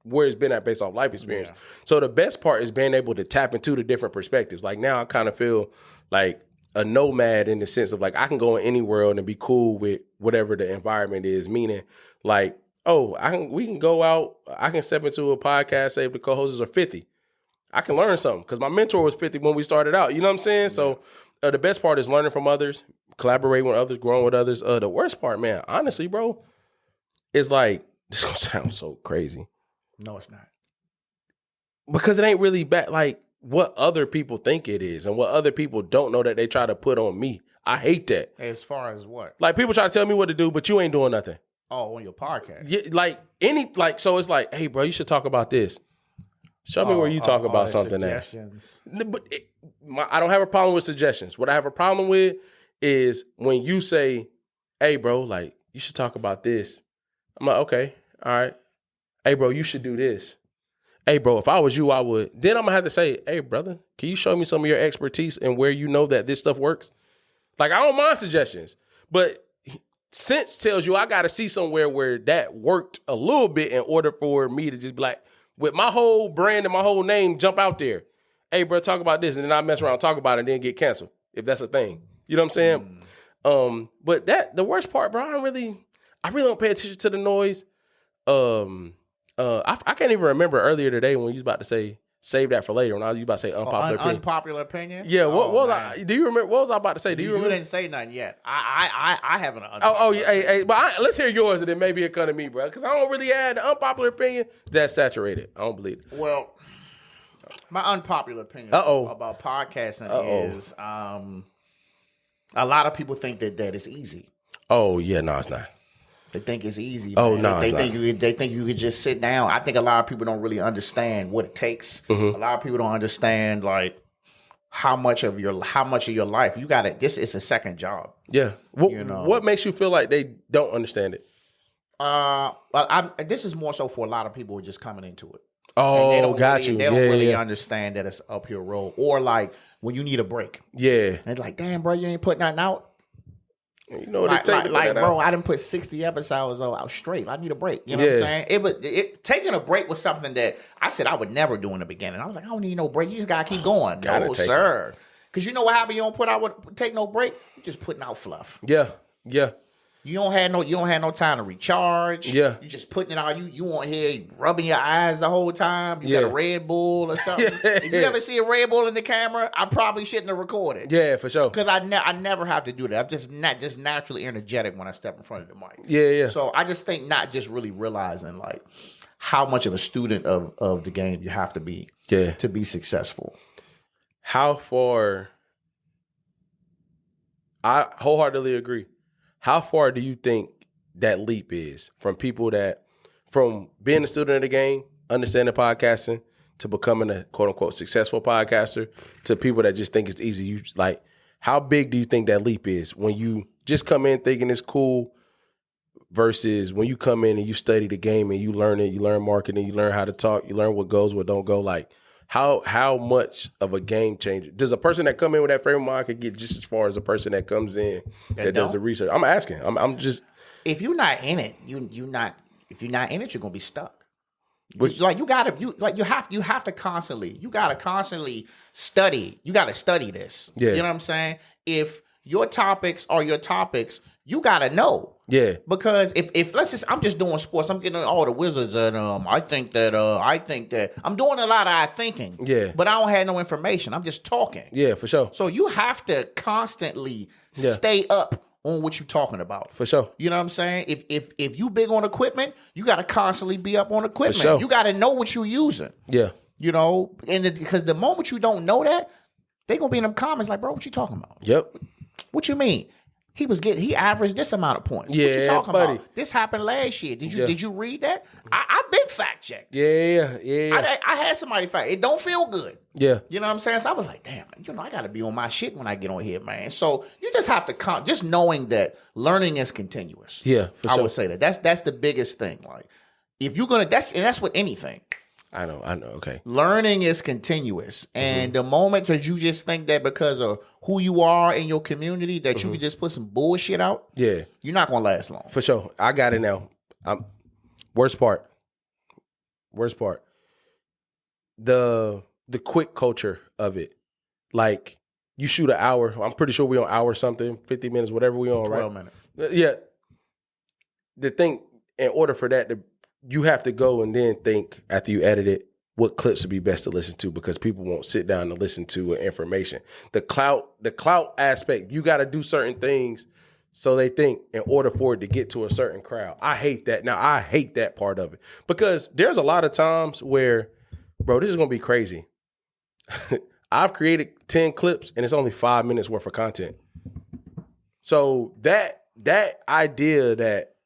where it's been at based off life experience. Yeah. So the best part is being able to tap into the different perspectives. Like now I kind of feel like a nomad in the sense of like I can go in any world and be cool with whatever the environment is, meaning like, oh, we can go out, I can step into a podcast, say if the co-hosts are 50. I can learn something because my mentor was 50 when we started out. You know what I'm saying? Yeah. So the best part is learning from others, collaborating with others, growing with others. The worst part, man, honestly, bro, is like, this is going to sound so crazy. No, it's not. Because it ain't really bad, like what other people think it is and what other people don't know that they try to put on me. I hate that. As far as what? Like people try to tell me what to do, but you ain't doing nothing. Oh, on your podcast? Yeah, so it's like, hey, bro, you should talk about this. Show me where you talk about something suggestions. But I don't have a problem with suggestions. What I have a problem with is when you say, hey, bro, like, you should talk about this. I'm like, okay, all right. Hey, bro, you should do this. Hey, bro, if I was you, I would. Then I'm going to have to say, hey, brother, can you show me some of your expertise and where you know that this stuff works? Like, I don't mind suggestions. But sense tells you I got to see somewhere where that worked a little bit in order for me to just be like, with my whole brand and my whole name, jump out there. Hey, bro, talk about this. And then I mess around, talk about it, and then get canceled, if that's a thing. You know what I'm saying? But the worst part, bro, I really don't pay attention to the noise. I can't even remember earlier today when you was about to say, save that for later, when I was about to say unpopular opinion. Unpopular opinion? Yeah, what was do you remember? What was I about to say? Do you remember? You didn't say nothing yet. I haven't. Hey, but let's hear yours, and then maybe it come to me, bro, because I don't really have the unpopular opinion that's saturated. I don't believe it. Well, my unpopular opinion about podcasting is a lot of people think that it's easy. Oh, yeah, no, it's not. They think it's easy. Oh, Man. no, they it's think not. they think you could just sit down. I think a lot of people don't really understand what it takes. A lot of people don't understand like how much of your life you got it. This is a second job. Yeah. What makes you feel like they don't understand it? But this is more so for a lot of people who are just coming into it. And Oh, got you. They don't really understand that it's uphill road. Or like when you need a break. Yeah. And they're like, damn, bro, you ain't putting nothing out. You know what it takes to put that bro, out? I didn't put 60 episodes out straight. I need a break. You know what I'm saying? Taking a break was something that I said I would never do in the beginning. I was like, I don't need no break. You just gotta keep going. No, sir. Because you know what happened? You don't take no break. You're just putting out fluff. Yeah. Yeah. You don't have no time to recharge. Yeah. You just putting it out. You on here rubbing your eyes the whole time. You got a Red Bull or something. If you ever see a Red Bull in the camera, I probably shouldn't have recorded. Yeah, for sure. Because I never have to do that. I'm just naturally energetic when I step in front of the mic. Yeah. So I just think not just really realizing like how much of a student of the game you have to be to be successful. How far? I wholeheartedly agree. How far do you think that leap is from being a student of the game, understanding podcasting, to becoming a quote unquote successful podcaster, to people that just think it's easy? How big do you think that leap is when you just come in thinking it's cool versus when you come in and you study the game and you learn it, you learn marketing, you learn how to talk, you learn what goes, what don't go? Like how much of a game changer does a person that come in with that frame of mind could get just as far as a person that comes in that does the research? I'm asking. I'm just, if you're not in it, if you're not in it, you're gonna be stuck. You have to constantly study. You gotta study this. Yeah. You know what I'm saying? If your topics are your topics, you gotta know. Yeah. Because if let's just, I'm just doing sports, I'm getting all the Wizards, and I think that I'm doing a lot of thinking. Yeah. But I don't have no information. I'm just talking. Yeah, for sure. So you have to constantly stay up on what you're talking about. For sure. You know what I'm saying? If you big on equipment, you got to constantly be up on equipment. For sure. You got to know what you're using. Yeah. You know, because the moment you don't know that, they gonna be in them comments like, bro, what you talking about? Yep. What you mean? He averaged this amount of points. Yeah, what you talking buddy. about? This happened last year. Did you read that? I've been fact checked. Yeah. I had somebody fact. It don't feel good. Yeah. You know what I'm saying? So I was like, damn, I got to be on my shit when I get on here, man. So you just have to just knowing that learning is continuous. Yeah, for sure. I would say that. That's the biggest thing. Like if you're gonna, that's with anything. I know. Okay. Learning is continuous. And the moment that you just think that because of who you are in your community that you can just put some bullshit out, yeah, you're not gonna last long. For sure. I got it now. Worst part. The quick culture of it. Like you shoot an hour. I'm pretty sure we're on hour something, 50 minutes, whatever we on, 12 right? minutes. Yeah. The thing, in order for that you have to go and then think after you edit it, what clips would be best to listen to, because people won't sit down and listen to information. The clout aspect, you got to do certain things so they think in order for it to get to a certain crowd. I hate that. Now, I hate that part of it because there's a lot of times where, bro, this is going to be crazy. I've created 10 clips and it's only 5 minutes worth of content. So that idea that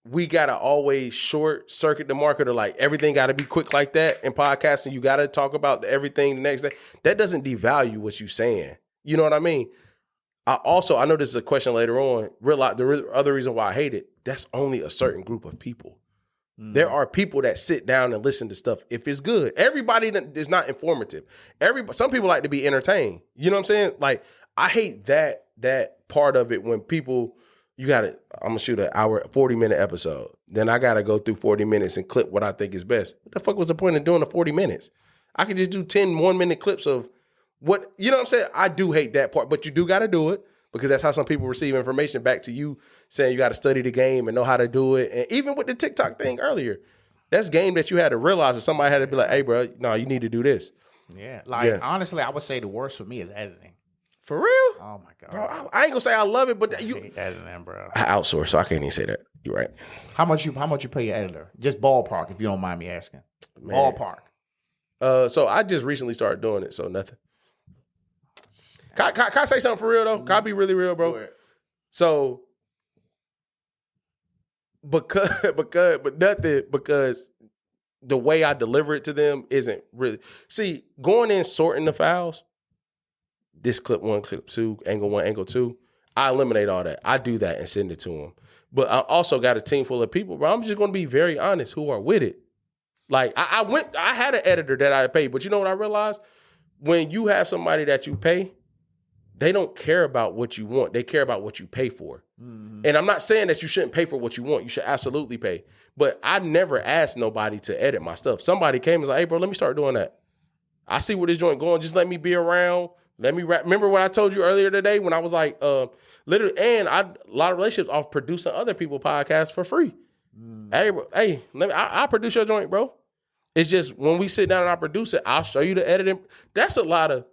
we gotta always short circuit the market, or like everything gotta be quick like that in podcasting, you gotta talk about everything the next day, that doesn't devalue what you're saying. You know what I mean? I know this is a question later on. The other reason why I hate it, that's only a certain group of people. There are people that sit down and listen to stuff if it's good. Everybody is not informative. Some people like to be entertained. You know what I'm saying? Like I hate that part of it when people. I'm going to shoot an hour, 40-minute episode. Then I got to go through 40 minutes and clip what I think is best. What the fuck was the point of doing the 40 minutes? I could just do 10 1-minute clips of what, you know what I'm saying? I do hate that part, but you do got to do it because that's how some people receive information back to you, saying you got to study the game and know how to do it. And even with the TikTok thing earlier, that's game that you had to realize that somebody had to be like, hey, bro, no, you need to do this. Yeah. Honestly, I would say the worst for me is editing. For real? Oh my God. Bro, I ain't gonna say I love it, but I hate editing, bro. I outsource, so I can't even say that. You're right. How much you pay your editor? Just ballpark, if you don't mind me asking. Man. Ballpark. So I just recently started doing it, so nothing. Can I say something for real though? Can I be really real, bro? So because the way I deliver it to them isn't really. See, going in sorting the files, this clip 1, clip 2, angle 1, angle 2, I eliminate all that. I do that and send it to them. But I also got a team full of people, bro. I'm just going to be very honest, who are with it. Like I had an editor that I paid, but you know what I realized? When you have somebody that you pay, they don't care about what you want. They care about what you pay for. Mm-hmm. And I'm not saying that you shouldn't pay for what you want. You should absolutely pay. But I never asked nobody to edit my stuff. Somebody came and was like, hey, bro, let me start doing that. I see where this joint going. Just let me be around. Let me rap. Remember what I told you earlier today when I was like, literally, and a lot of relationships off producing other people's podcasts for free. Hey, bro, I'll produce your joint, bro. It's just when we sit down and I produce it, I'll show you the editing. That's a lot of,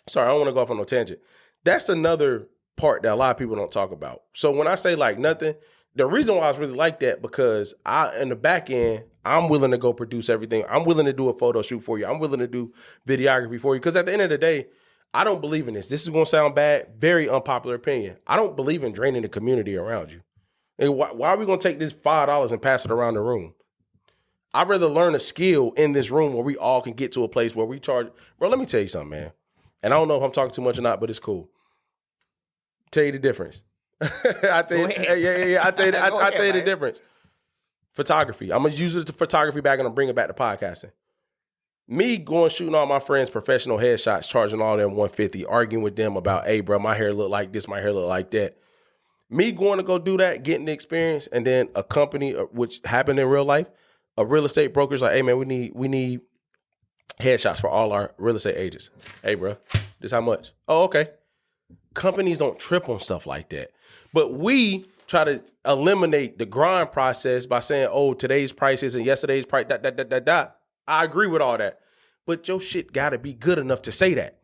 sorry, I don't want to go off on no tangent. That's another part that a lot of people don't talk about. So when I say like nothing, the reason why I was really like that, because in the back end, I'm willing to go produce everything. I'm willing to do a photo shoot for you. I'm willing to do videography for you. Because at the end of the day, I don't believe in this. This is going to sound bad. Very unpopular opinion. I don't believe in draining the community around you. And why are we going to take this $5 and pass it around the room? I'd rather learn a skill in this room where we all can get to a place where we charge. Bro, let me tell you something, man. And I don't know if I'm talking too much or not, but it's cool. Tell you the difference. I tell you the difference. Photography. I'm gonna use it to photography back and I'm bring it back to podcasting. Me going shooting all my friends professional headshots, charging all them $150, arguing with them about, hey, bro, my hair look like this, my hair look like that. Me going to go do that, getting the experience, and then a company, which happened in real life, a real estate broker's like, hey, man, we need headshots for all our real estate agents. Hey, bro, this how much? Oh, okay. Companies don't trip on stuff like that. But we try to eliminate the grind process by saying, oh, today's price isn't yesterday's price, ... I agree with all that. But your shit got to be good enough to say that.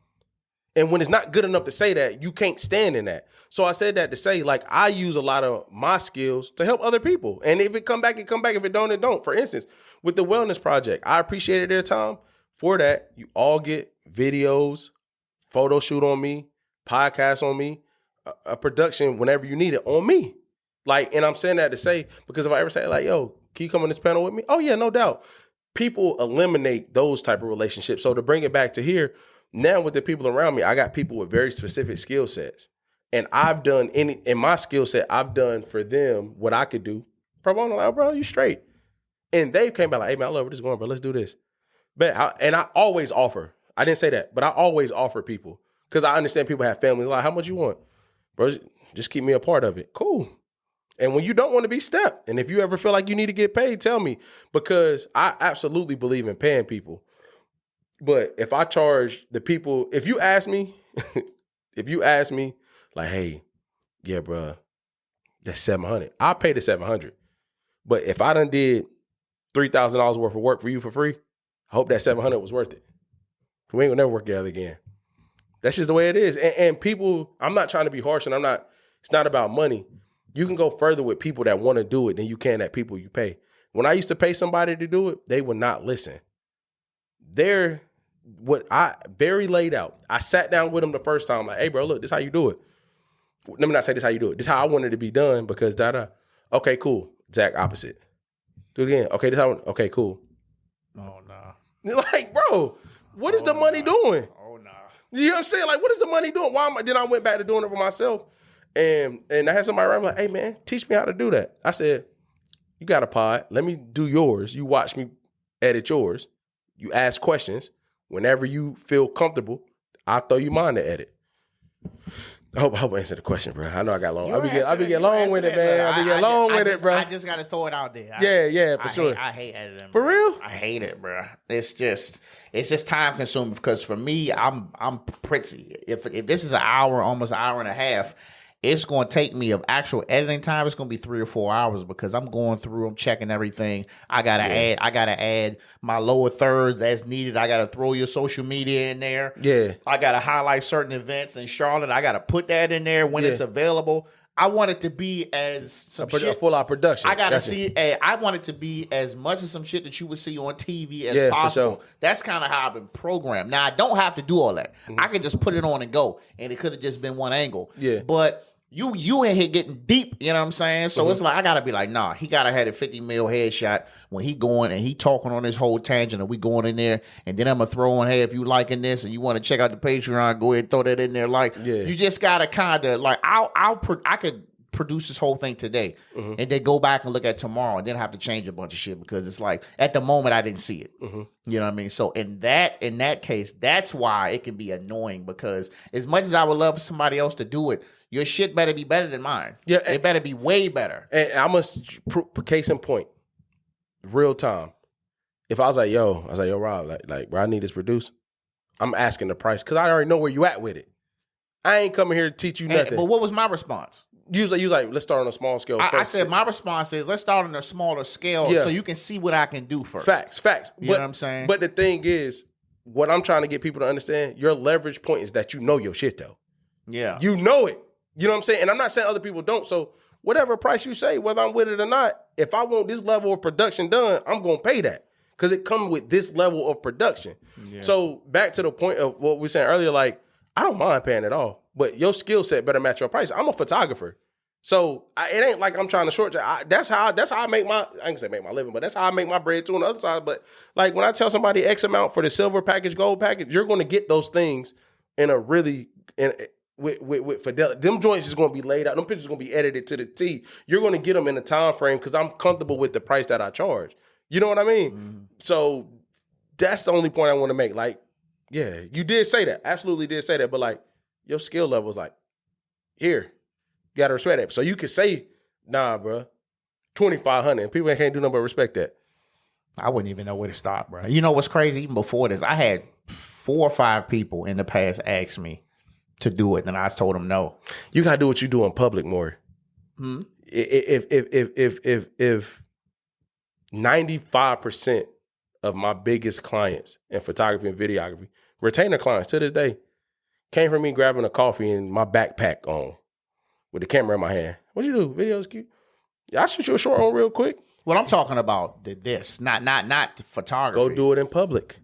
And when it's not good enough to say that, you can't stand in that. So I said that to say, like, I use a lot of my skills to help other people. And if it come back, it come back. If it don't, it don't. For instance, with the wellness project, I appreciated their time. For that, you all get videos, photo shoot on me, podcast on me, a production whenever you need it on me. Like, and I'm saying that to say, because if I ever say like, yo, can you come on this panel with me? Oh yeah, no doubt. People eliminate those type of relationships. So to bring it back to here, now with the people around me, I got people with very specific skill sets. And I've done in my skill set, I've done for them what I could do. Pro bono, like, bro, you straight. And they came back like, hey man, I love where this is going, bro. Let's do this. But I always offer. I didn't say that, but I always offer people. Because I understand people have families. Like, how much you want? Bro, just keep me a part of it. Cool. And when you don't want to be stepped, and if you ever feel like you need to get paid, tell me. Because I absolutely believe in paying people. But if I charge the people, if you ask me, like, hey, yeah, bro, that's $700. I'll pay the $700. But if I done did $3,000 worth of work for you for free, I hope that $700 was worth it. We ain't gonna never work together again. That's just the way it is. And people, I'm not trying to be harsh, and it's not about money. You can go further with people that want to do it than you can at people you pay. When I used to pay somebody to do it, they would not listen. They're very laid out. I sat down with them the first time, like, hey, bro, look, this how you do it. Let me not say this how you do it. This how I wanted it to be done because da-da. Okay, cool. Exact opposite. Do it again. Okay, this how. Okay, cool. Oh, nah. Like, bro, what is the money doing? Oh, nah. You know what I'm saying? Like, what is the money doing? Then I went back to doing it for myself. And I had somebody around me like, hey, man, teach me how to do that. I said, you got a pod. Let me do yours. You watch me edit yours. You ask questions. Whenever you feel comfortable, I'll throw you mine to edit. I hope I answered the question, bro. I know I got long. I be getting long with it, man. I be getting long with it, bro. I just got to throw it out there. Yeah, for sure. I hate editing. For real? I hate it, bro. It's just time consuming because for me, I'm pritsy. If this is an hour, almost an hour and a half, it's going to take me of actual editing time. It's going to be 3 or 4 hours because I'm going through, I'm checking everything. I got to add my lower thirds as needed. I got to throw your social media in there. Yeah. I got to highlight certain events in Charlotte. I got to put that in there when it's available. I want it to be as a full-out production. I gotta see. I want it to be as much as some shit that you would see on TV as possible. Sure. That's kind of how I've been programmed. Now I don't have to do all that. I can just put it on and go, and it could have just been one angle. Yeah. But you in here getting deep, you know what I'm saying? So it's like, I gotta be like, nah, he gotta have a 50 mil headshot when he going and he talking on this whole tangent and we going in there, and then I'm gonna throw in, hey, if you liking this and you want to check out the Patreon, go ahead and throw that in there. Like, you just gotta kind of like, I could produce this whole thing today and then go back and look at tomorrow and then have to change a bunch of shit because it's like, at the moment I didn't see it. You know what I mean? So in that case, that's why it can be annoying, because as much as I would love for somebody else to do it, your shit better be better than mine. Yeah, it better be way better. And I must, case in point, real time. If I was like, yo, Rob, like, bro, I need this produced. I'm asking the price because I already know where you at with it. I ain't coming here to teach you nothing. But what was my response? You was like, let's start on a small scale first. I said my response is, let's start on a smaller scale so you can see what I can do first. Facts. You know what I'm saying? But the thing is, what I'm trying to get people to understand, your leverage point is that you know your shit, though. Yeah. You know it. You know what I'm saying? And I'm not saying other people don't. So whatever price you say, whether I'm with it or not, if I want this level of production done, I'm going to pay that because it comes with this level of production. Yeah. So back to the point of what we were saying earlier, like, I don't mind paying it all, but your skill set better match your price. I'm a photographer. So it ain't like I'm trying to short. That's how I make my, I ain't gonna say make my living, but that's how I make my bread too on the other side. But like when I tell somebody X amount for the silver package, gold package, you're going to get those things in a really, with fidelity. Them joints is going to be laid out. Them pictures are going to be edited to the T. You're going to get them in a time frame because I'm comfortable with the price that I charge. You know what I mean? So that's the only point I want to make. Like, yeah, you did say that. Absolutely did say that. But like, your skill level is like, here, you got to respect that. So you could say, nah, bro, 2,500. And people can't do nothing but respect that. I wouldn't even know where to stop, bro. You know what's crazy? Even before this, I had 4 or 5 people in the past ask me to do it, and I told them no. You gotta do what you do in public more. If 95% of my biggest clients in photography and videography, retainer clients to this day, came from me grabbing a coffee and my backpack on with the camera in my hand. What you do? Videos cute? Yeah, I'll shoot you a short one real quick. What I'm talking about, this, not the photography. Go do it in public.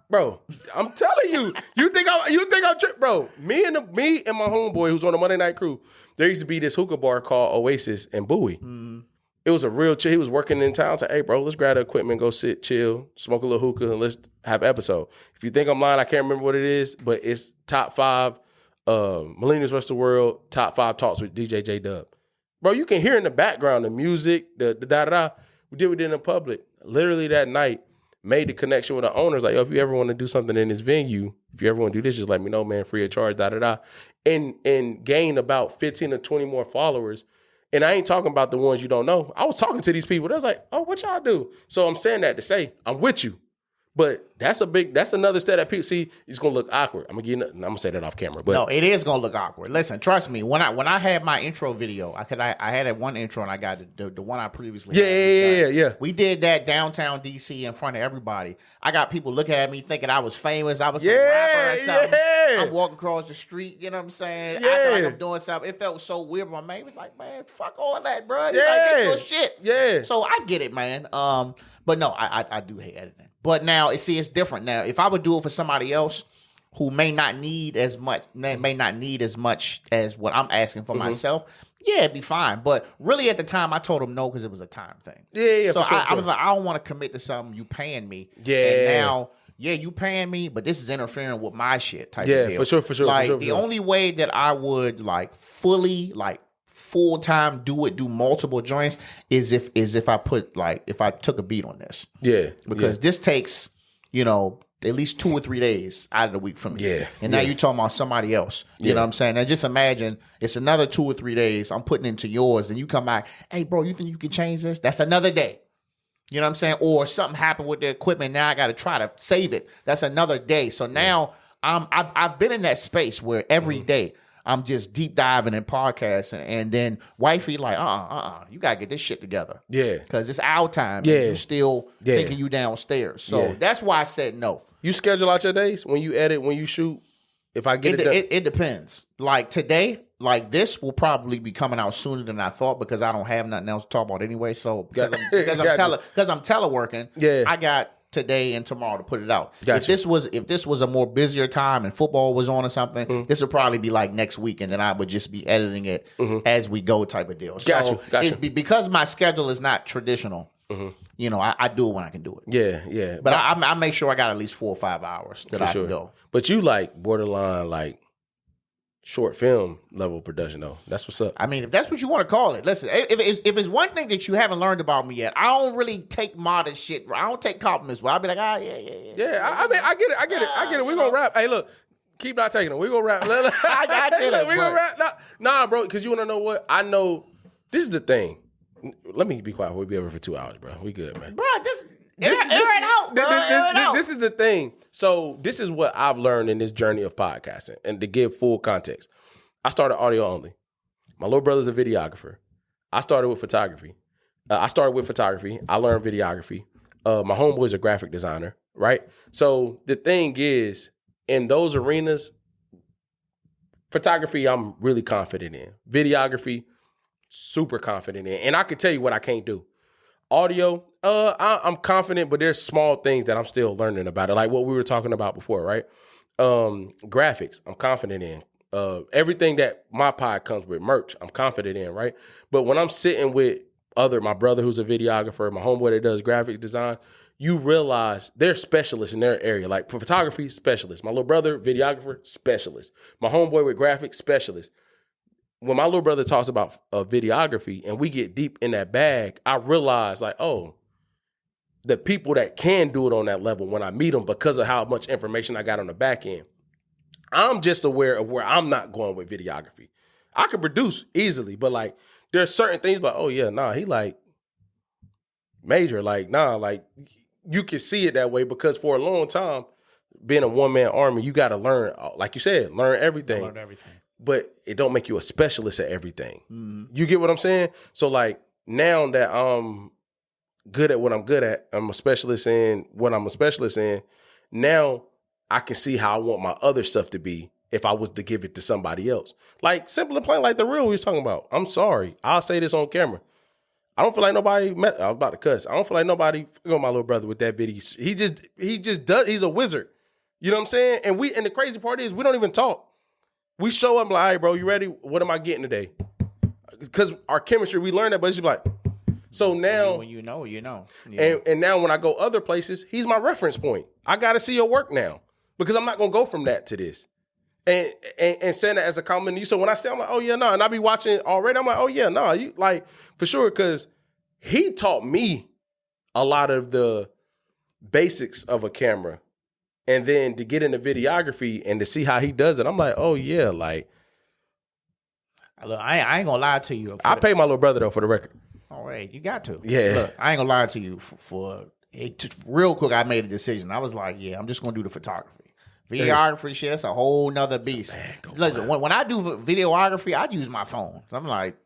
Bro, I'm telling you, you think I'm tripping, bro. Me and my homeboy who's on the Monday Night Crew, there used to be this hookah bar called Oasis in Bowie. It was a real chill. He was working in town. Said, hey, bro, let's grab the equipment, go sit, chill, smoke a little hookah, and let's have an episode. If you think I'm lying, I can't remember what it is, but it's top 5 Millennials vs. the World, top 5 talks with DJ J-Dub. Bro, you can hear in the background the music, the da-da-da. We did it in public. Literally that night, made the connection with the owners. Like, yo, if you ever want to do something in this venue, if you ever want to do this, just let me know, man, free of charge, da-da-da. And gain about 15 or 20 more followers. And I ain't talking about the ones you don't know. I was talking to these people. They was like, oh, what y'all do? So I'm saying that to say, I'm with you. But that's another step that people see. It's gonna look awkward. I'm gonna say that off camera. But no, it is gonna look awkward. Listen, trust me. When I had my intro video, I had that one intro and I got the one I previously had. Yeah. We did that downtown DC in front of everybody. I got people looking at me thinking I was famous. I was some rapper or something. I'm walking across the street. You know what I'm saying? Acting like I'm doing something. It felt so weird. My man was like, man, fuck all that, bro. Like, get your shit. Yeah. So I get it, man. But no, I do hate editing. But now, it's different. Now, if I would do it for somebody else who may not need as much as what I'm asking for myself, yeah, it'd be fine. But really, at the time, I told him no because it was a time thing. Yeah. So I was like, I don't want to commit to something you paying me. Yeah. And now, yeah, you paying me, but this is interfering with my shit type of deal. Yeah, for sure. Like, the only way that I would, like, fully, like, full-time do multiple joints is if I took a beat on this. Yeah. Because this takes, at least 2 or 3 days out of the week for me. Yeah. And now you're talking about somebody else. You know what I'm saying? Now just imagine it's another 2 or 3 days I'm putting into yours, and you come back, hey bro, you think you can change this? That's another day. You know what I'm saying? Or something happened with the equipment. Now I got to try to save it. That's another day. So now I've been in that space where every day I'm just deep diving in podcasts, and then wifey like, you gotta get this shit together. Yeah. Because it's our time. Yeah. And you still thinking you downstairs. So that's why I said no. You schedule out your days when you edit, when you shoot? If I get it depends. Like today, like this will probably be coming out sooner than I thought because I don't have nothing else to talk about anyway. So because I'm teleworking, I got today and tomorrow to put it out. Gotcha. If this was a more busier time and football was on or something, this would probably be like next week, and then I would just be editing it as we go type of deal. Gotcha. It's because my schedule is not traditional. You know, I do it when I can do it. Yeah. But I make sure I got at least 4 or 5 hours that I can go. But you like borderline like short film level production though. That's what's up. I mean, if that's what you want to call it. Listen, if it's one thing that you haven't learned about me yet, I don't really take modest shit. I don't take compliments. Well, I'll be like, yeah. Yeah, I mean, I get it. We're gonna rap. Hey, look, keep not taking it. We're gonna rap. I did it. We're gonna rap. Nah, bro, because you wanna know what? I know this is the thing. Let me be quiet. We'll be over for 2 hours, bro. We good, man. Bro, air it out. This is the thing. So this is what I've learned in this journey of podcasting. And to give full context, I started audio only. My little brother's a videographer. I started with photography. I learned videography. My homeboy's a graphic designer, right? So the thing is, in those arenas, photography, I'm really confident in. Videography, super confident in. And I can tell you what I can't do. Audio, I'm confident, but there's small things that I'm still learning about it. Like what we were talking about before, right? Graphics, I'm confident in. Everything that my pod comes with, merch, I'm confident in, right? But when I'm sitting with my brother who's a videographer, my homeboy that does graphic design, you realize they're specialists in their area. Like for photography, specialist. My little brother, videographer, specialist. My homeboy with graphics, specialist. When my little brother talks about videography and we get deep in that bag, I realize like, oh, the people that can do it on that level when I meet them because of how much information I got on the back end, I'm just aware of where I'm not going with videography. I can produce easily, but like there's certain things like, oh yeah, nah, he like major, like nah, like you can see it that way because for a long time, being a one-man army, you got to learn, like you said, learn everything. But it don't make you a specialist at everything. Mm-hmm. You get what I'm saying? So like now that I'm good at what I'm good at, I'm a specialist in what I'm a specialist in, now I can see how I want my other stuff to be if I was to give it to somebody else. Like simple and plain, like the real we was talking about. I'm sorry. I'll say this on camera. I don't feel like nobody I was about to cuss. I don't feel like nobody my little brother with that video. He just does, he's a wizard. You know what I'm saying? And the crazy part is we don't even talk. We show up like, all right, bro, you ready? What am I getting today? Because our chemistry, we learned that, but it's like, so now. When you know. Yeah. And now when I go other places, he's my reference point. I got to see your work now because I'm not going to go from that to this. And saying that as a compliment to you. So when I say, I'm like, oh, yeah, no. And I be watching it already. I'm like, oh, yeah, no. You like, for sure, because he taught me a lot of the basics of a camera. And then to get into videography and to see how he does it, I'm like, oh, yeah, like. Look, I ain't going to lie to you. I pay my little brother, though, for the record. All right, you got to. Yeah. Look, I ain't going to lie to you. Real quick, I made a decision. I was like, yeah, I'm just going to do the photography. Videography shit, that's a whole nother beast. Listen, when I do videography, I use my phone. I'm like,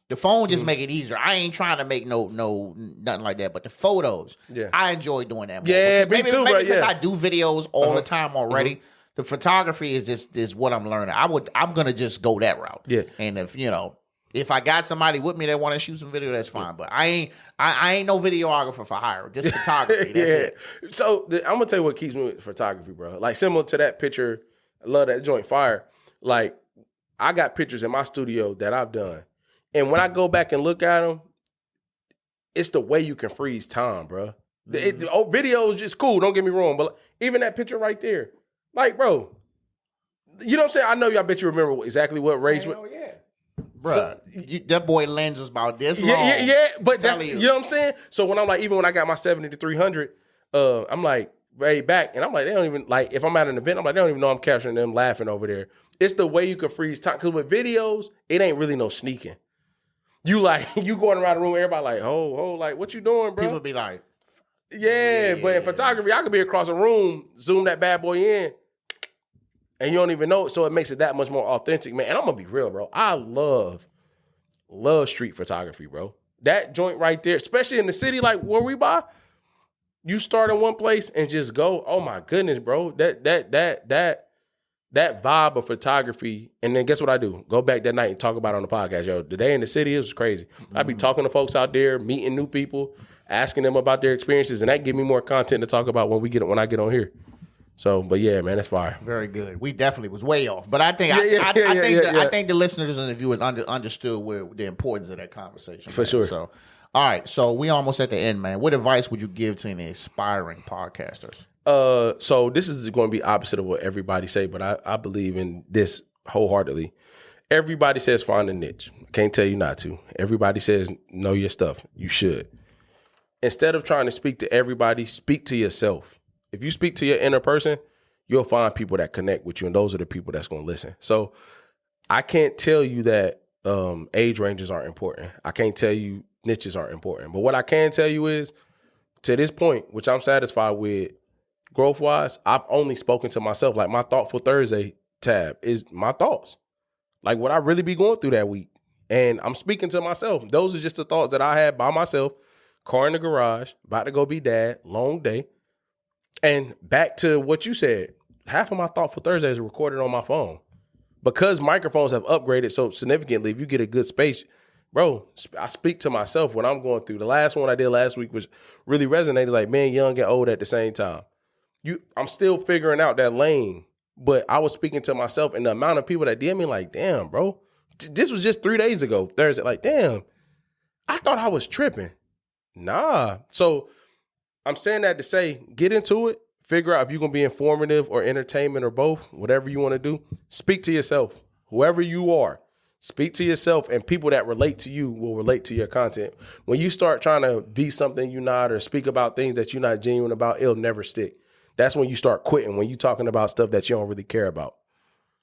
the phone just make it easier. I ain't trying to make nothing like that. But the photos, I enjoy doing that more. Yeah, me too, maybe bro. Because I do videos all the time already. Mm-hmm. The photography is what I'm learning. I'm gonna just go that route. Yeah. And if I got somebody with me that want to shoot some video, that's fine. But I ain't no videographer for hire. Just photography. That's it. So I'm gonna tell you what keeps me with photography, bro. Like similar to that picture, I love that joint fire. Like I got pictures in my studio that I've done. And when I go back and look at them, it's the way you can freeze time, bro. Mm-hmm. Video is just cool, don't get me wrong. But even that picture right there, like, bro, you know what I'm saying? I know y'all bet you remember exactly what race. Hell yeah. Bro, so, that boy lens was about this long. Yeah, but that's, you know what I'm saying? So when I'm like, even when I got my 70 to 300, I'm like, way back, and I'm like, they don't even, like, if I'm at an event, I'm like, they don't even know I'm capturing them laughing over there. It's the way you can freeze time, because with videos, it ain't really no sneaking. You going around the room, everybody like, like, what you doing, bro? People be like, yeah, but in photography, I could be across a room, zoom that bad boy in, and you don't even know it, so it makes it that much more authentic, man. And I'm gonna be real, bro. I love street photography, bro. That joint right there, especially in the city like where we buy, you start in one place and just go, oh my goodness, bro. That that vibe of photography, and then guess what I do? Go back that night and talk about it on the podcast. Yo, the day in the city, it was crazy. I'd be talking to folks out there, meeting new people, asking them about their experiences, and that give me more content to talk about when I get on here. So, but yeah, man, that's fire. Very good. We definitely was way off, but I think I think the listeners and the viewers understood the importance of that conversation. For man. sure. So, all right, so we almost at the end, man. What advice would you give to any aspiring podcasters? So this is going to be opposite of what everybody say, but I believe in this wholeheartedly. Everybody says find a niche. Can't tell you not to. Everybody says know your stuff. You should. Instead of trying to speak to everybody, speak to yourself. If you speak to your inner person, you'll find people that connect with you, and those are the people that's going to listen. So I can't tell you that age ranges aren't important. I can't tell you niches aren't important. But what I can tell you is, to this point, which I'm satisfied with, growth-wise, I've only spoken to myself. Like my Thoughtful Thursday tab is my thoughts. Like what I really be going through that week. And I'm speaking to myself. Those are just the thoughts that I had by myself. Car in the garage, about to go be dad, long day. And back to what you said, half of my Thoughtful Thursdays are recorded on my phone. Because microphones have upgraded so significantly, if you get a good space, bro, I speak to myself when I'm going through. The last one I did last week was really resonated, like being young and old at the same time. I'm still figuring out that lane, but I was speaking to myself, and the amount of people that DM me like, damn, bro, this was just 3 days ago, Thursday, like, damn, I thought I was tripping. Nah. So I'm saying that to say, get into it, figure out if you're going to be informative or entertainment or both, whatever you want to do. Speak to yourself, whoever you are. Speak to yourself, and people that relate to you will relate to your content. When you start trying to be something you're not or speak about things that you're not genuine about, it'll never stick. That's when you start quitting, when you're talking about stuff that you don't really care about.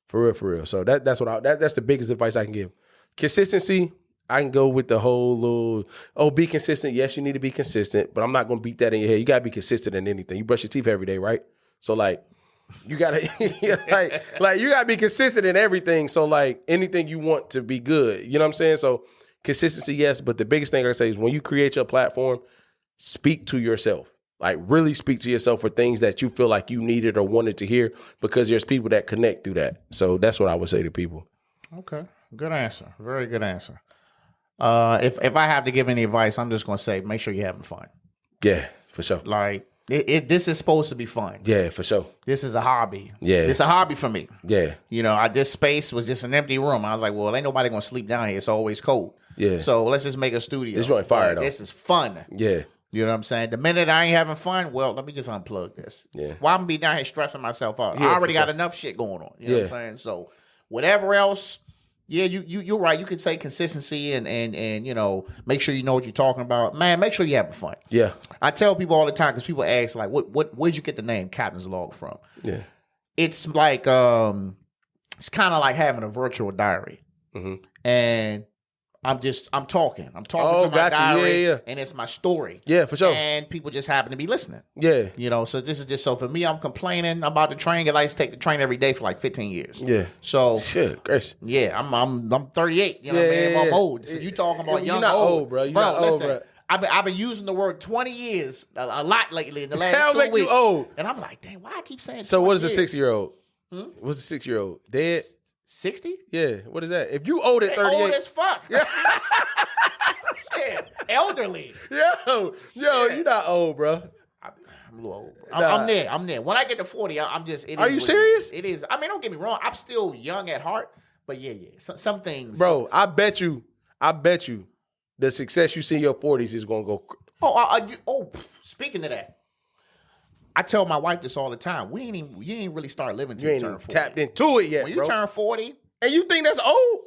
For real. So that's the biggest advice I can give. Consistency, I can go with the whole little, be consistent. Yes, you need to be consistent, but I'm not going to beat that in your head. You got to be consistent in anything. You brush your teeth every day, right? So like, you got to, like you got to be consistent in everything. So like anything you want to be good, you know what I'm saying? So consistency, yes. But the biggest thing I say is when you create your platform, speak to yourself. Like really speak to yourself for things that you feel like you needed or wanted to hear, because there's people that connect through that. So that's what I would say to people. Okay. Good answer. Very good answer. If I have to give any advice, I'm just going to say, make sure you're having fun. Yeah, for sure. Like this is supposed to be fun. Yeah, for sure. This is a hobby. Yeah. It's a hobby for me. Yeah. You know, this space was just an empty room. I was like, well, ain't nobody going to sleep down here. It's always cold. Yeah. So let's just make a studio. This joint fire though. This is fun. Yeah. You know what I'm saying? The minute I ain't having fun, well, let me just unplug this. Yeah. Why I'm be down here stressing myself out? Yeah, I already for got sure. enough shit going on. You know what I'm saying? So whatever else, yeah, you're right. You could say consistency and you know, make sure you know what you're talking about. Man, make sure you're having fun. Yeah. I tell people all the time, because people ask like, where'd you get the name Captain's Log from? Yeah. It's like it's kind of like having a virtual diary. Mm-hmm. And I'm talking to my gotcha. diary, Yeah. and it's my story. Yeah, for sure. And people just happen to be listening. Yeah. You know, so this is just, so for me, I'm complaining about the train. I used to take the train every day for like 15 years. Yeah. So Shit, gracious. yeah, I'm 38. You know what I mean? I'm old. So you talking about young, You're not old, bro. You're not old, listen, bro. I've been using the word 20 years a lot lately in the last Hell 2 make weeks. you old. And I'm like, dang, why I keep saying? So what is a 20 years? 6-year-old? What's a 6-year-old? Dead? 60? Yeah. What is that? If you old at 38, Old as fuck. Shit, elderly. yo, you're not old, bro. I'm a little old. Bro. I'm there. When I get to 40, I'm just. Are you serious? It is. I mean, don't get me wrong. I'm still young at heart, but yeah. Some things, Bro, I bet you, the success you see in your 40s is gonna go. Speaking of that, I tell my wife this all the time. You ain't really start living till you turn 40. Tapped into it yet, When bro. you turn 40, and you think that's old?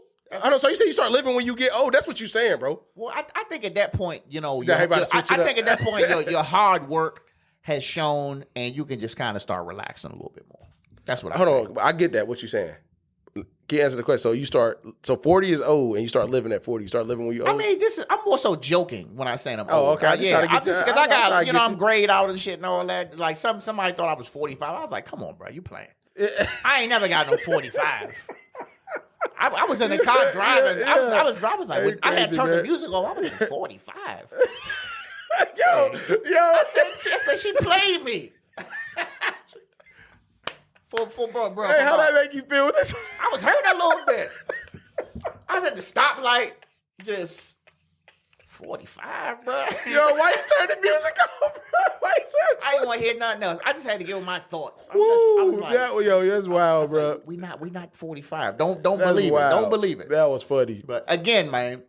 I know. So you say you start living when you get old. That's what you're saying, bro. well, I think at that point, you know, Yeah, everybody switch it up. think at that point your hard work has shown, and you can just kind of start relaxing a little bit more. That's what I think. Hold on, I get that. What you're saying? Can you answer the question? So 40 is old, and you start living at 40. You start living when you're old. I mean, I'm more so joking when I say I'm old. Oh, okay. Because I got, you know, I'm you. grayed out and shit and all that. Like somebody thought I was 45. I was like, come on, bro, you playing? I ain't never got no 45. I was in the car driving. Yeah. I was driving. Like That's I had crazy, turned man. the music off. I was in 45. yo. I said she played me. For bro. Hey, how that make you feel? This? I was hurt a little bit. I was at the stoplight, just 45, bro. Yo, why you turn the music on, bro? Why you I didn't want to hear nothing else. I just had to give him my thoughts. I was like, that's wild, bro. We not 45. Don't believe it. Don't believe it. That was funny. But again, man,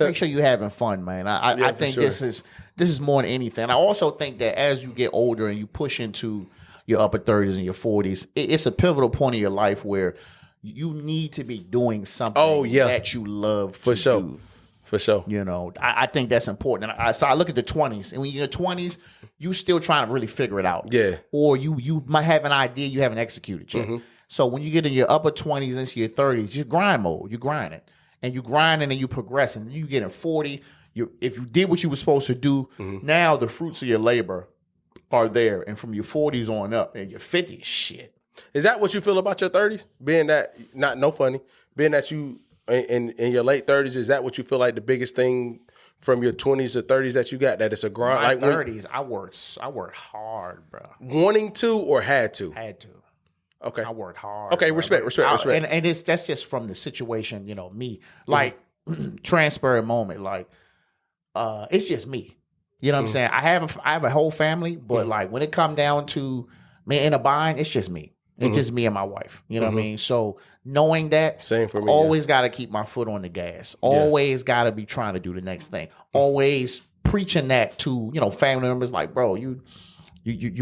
make sure you're having fun, man. I think this is more than anything. I also think that as you get older and you push into your upper 30s and your 40s, it's a pivotal point in your life where you need to be doing something that you love to do. For sure. You know, I think that's important. And so I look at the 20s, and when you're in your 20s, you still trying to really figure it out. Yeah. Or you might have an idea you haven't executed yet. Mm-hmm. So when you get in your upper 20s into your 30s, just grind mode. You grinding. And you grinding and you progressing. You get in 40, if you did what you were supposed to do, now the fruits of your labor are there. And from your 40s on up, and your 50s, shit. Is that what you feel about your 30s? Being that, being that you in your late 30s, is that what you feel like the biggest thing from your 20s to 30s that you got? That it's a grind? My 30s, I worked hard, bro. Wanting to or had to? Had to. Okay. I worked hard. Okay, respect. And that's just from the situation, me. Like, transparent moment, like, it's just me. You know what I'm saying? I have a whole family, but like when it come down to me in a bind, it's just me. It's just me and my wife. You know what I mean? So knowing that, same for me. Always got to keep my foot on the gas. Always got to be trying to do the next thing. Always preaching that to family members. Like, bro, you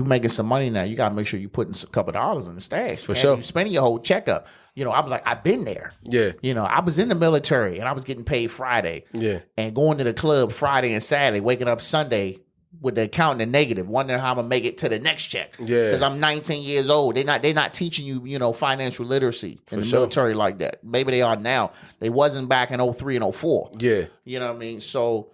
making some money now. You got to make sure you putting a couple of dollars in the stash. For sure. You spending your whole checkup. I'm like, I've been there. Yeah. I was in the military and I was getting paid Friday. Yeah. And going to the club Friday and Saturday, waking up Sunday with the account in the negative, wondering how I'm gonna make it to the next check. Yeah. Because I'm 19 years old. They're not teaching you, financial literacy in the military like that. Maybe they are now. They wasn't back in 03 and 04. Yeah. You know what I mean? So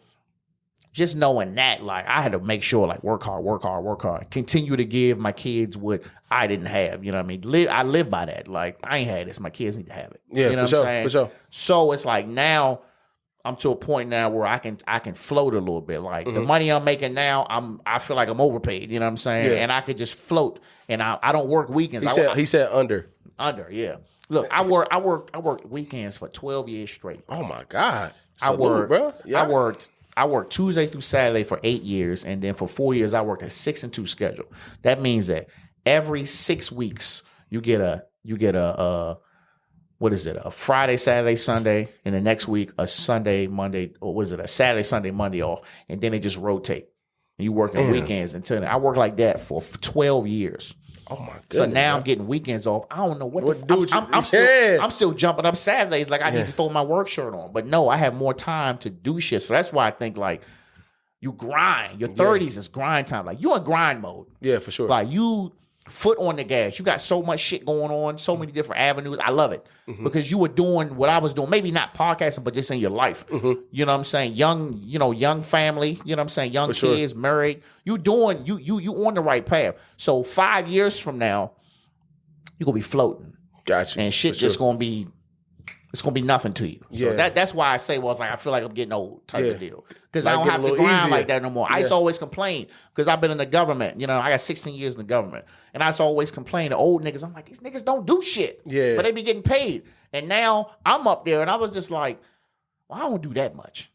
just knowing that, like, I had to make sure, like, work hard. Continue to give my kids what I didn't have. You know what I mean? I live by that. Like, I ain't had this. My kids need to have it. Yeah, you know what I'm saying? For sure. So it's like now I'm to a point now where I can float a little bit. Like the money I'm making now, I feel like I'm overpaid. You know what I'm saying? Yeah. And I could just float. And I don't work weekends. He said under. Under, yeah. Look, I worked weekends for 12 years straight. Oh my God. Salute, bro. Yeah. I worked Tuesday through Saturday for 8 years, and then for 4 years I worked a 6-2 schedule. That means that every 6 weeks you get a what is it? A Friday, Saturday, Sunday, and the next week a Sunday, Monday, or was it a Saturday, Sunday, Monday off, and then they just rotate. And you work on weekends until I worked like that for 12 years. Oh my goodness. So now I'm getting weekends off. I don't know I'm still jumping up Saturdays like I need to throw my work shirt on. But no, I have more time to do shit. So that's why I think like you grind. Your 30s is grind time. Like you in grind mode. Yeah, for sure. Like you foot on the gas. You got so much shit going on, so many different avenues. I love it because you were doing what I was doing. Maybe not podcasting, but just in your life. You know what I'm saying? Young family. You know what I'm saying? Young kids, married. You on the right path. So 5 years from now, you're gonna be floating. Gotcha. And shit just gonna be. It's gonna be nothing to you. So that's why I say, it's like I feel like I'm getting old type of deal. Because I don't have to grind like that no more. I used to always complain because I've been in the government. I got 16 years in the government. And I used to always complain to old niggas. I'm like, these niggas don't do shit. Yeah. But they be getting paid. And now I'm up there and I was just like, well, I don't do that much.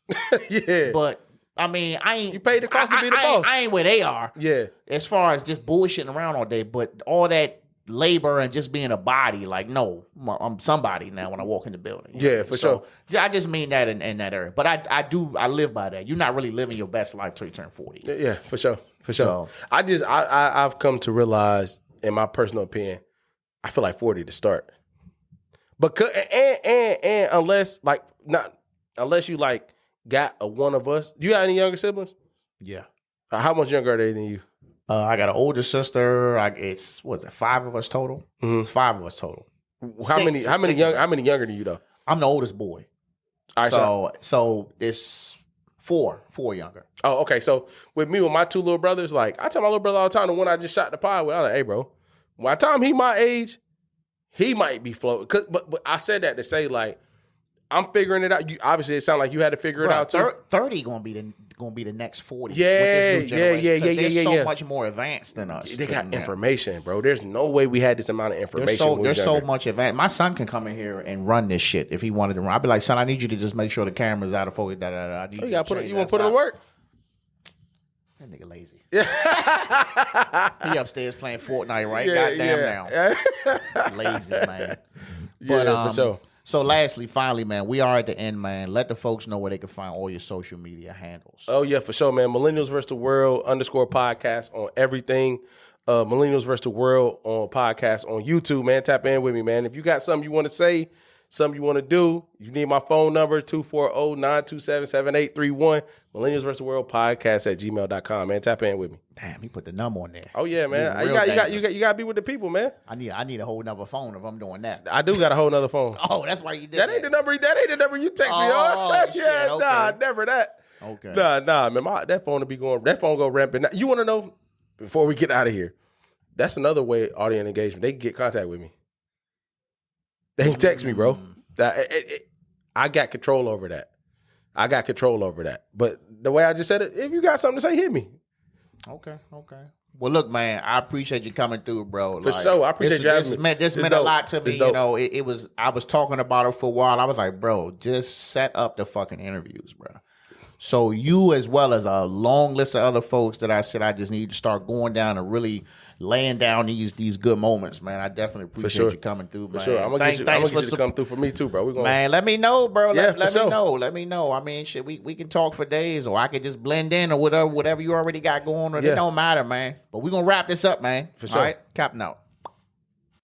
But I mean, I ain't. You paid the cost to be the boss. I ain't where they are. Yeah. As far as just bullshitting around all day. But all that labor and just being a body, like, no, I'm somebody now when I walk in the building. Yeah, for sure. I just mean that in that area. But I live by that. You're not really living your best life till you turn 40. Yeah, for sure. So, I've come to realize, in my personal opinion, I feel like 40 to start. Because and unless you like got a one of us. Do you got any younger siblings? Yeah. How much younger are they than you? I got an older sister. It's 5 of us total. It's 5 of us total. How many younger than you though? I'm the oldest boy. All right, so it's four younger. Oh, okay. So with my 2 little brothers, like I tell my little brother all the time, the one I just shot the pod with, I'm like, hey, bro, by the time he my age, he might be floating. But I said that to say, like, I'm figuring it out. You obviously, it sounded like you had to figure it out too. 30 gonna be the next 40. Yeah, with this new generation, yeah. They're so much more advanced than us. They got information, bro. There's no way we had this amount of information. There's so much advanced. My son can come in here and run this shit if he wanted to run. I'd be like, son, I need you to just make sure the camera's out of focus. You want to put in the work? That nigga lazy. He upstairs playing Fortnite right goddamn now. Lazy, man. But for sure. So lastly, finally, man, we are at the end, man. Let the folks know where they can find all your social media handles. Oh, yeah, for sure, man. Millennials vs. the World _podcast on everything. Millennials vs. the World on podcast on YouTube, man. Tap in with me, man. If you got something you want to say, something you want to do, you need my phone number, 240-927-7831. Millennials vs. the World podcast at gmail.com, man. Tap in with me. Damn, he put the number on there. Oh, yeah, man. You got to be with the people, man. I need a whole nother phone if I'm doing that. I do got a whole nother phone. Oh, that's why you did that. Ain't the number you text me on. Shit, yeah, okay. Nah, never that. Okay. Nah, man. That phone go rampant. Now, you want to know, before we get out of here, that's another way audience engagement. They can get contact with me. They can text me, bro. I got control over that. But the way I just said it, if you got something to say, hit me. Okay. Well, look, man, I appreciate you coming through, bro. For sure. I appreciate you having me. This meant a lot to me. You know, it was, I was talking about it for a while. I was like, bro, just set up the fucking interviews, bro. So you, as well as a long list of other folks that I said I just need to start going down and really laying down these good moments, man. I definitely appreciate you coming through, man. For sure. I'm gonna get you to come through for me too, bro. Man, let me know, bro. Let me sure. know. Let me know. I mean, shit, we can talk for days, or I could just blend in, or whatever you already got going on. It don't matter, man. But we're gonna wrap this up, man. For sure. All right, capping out.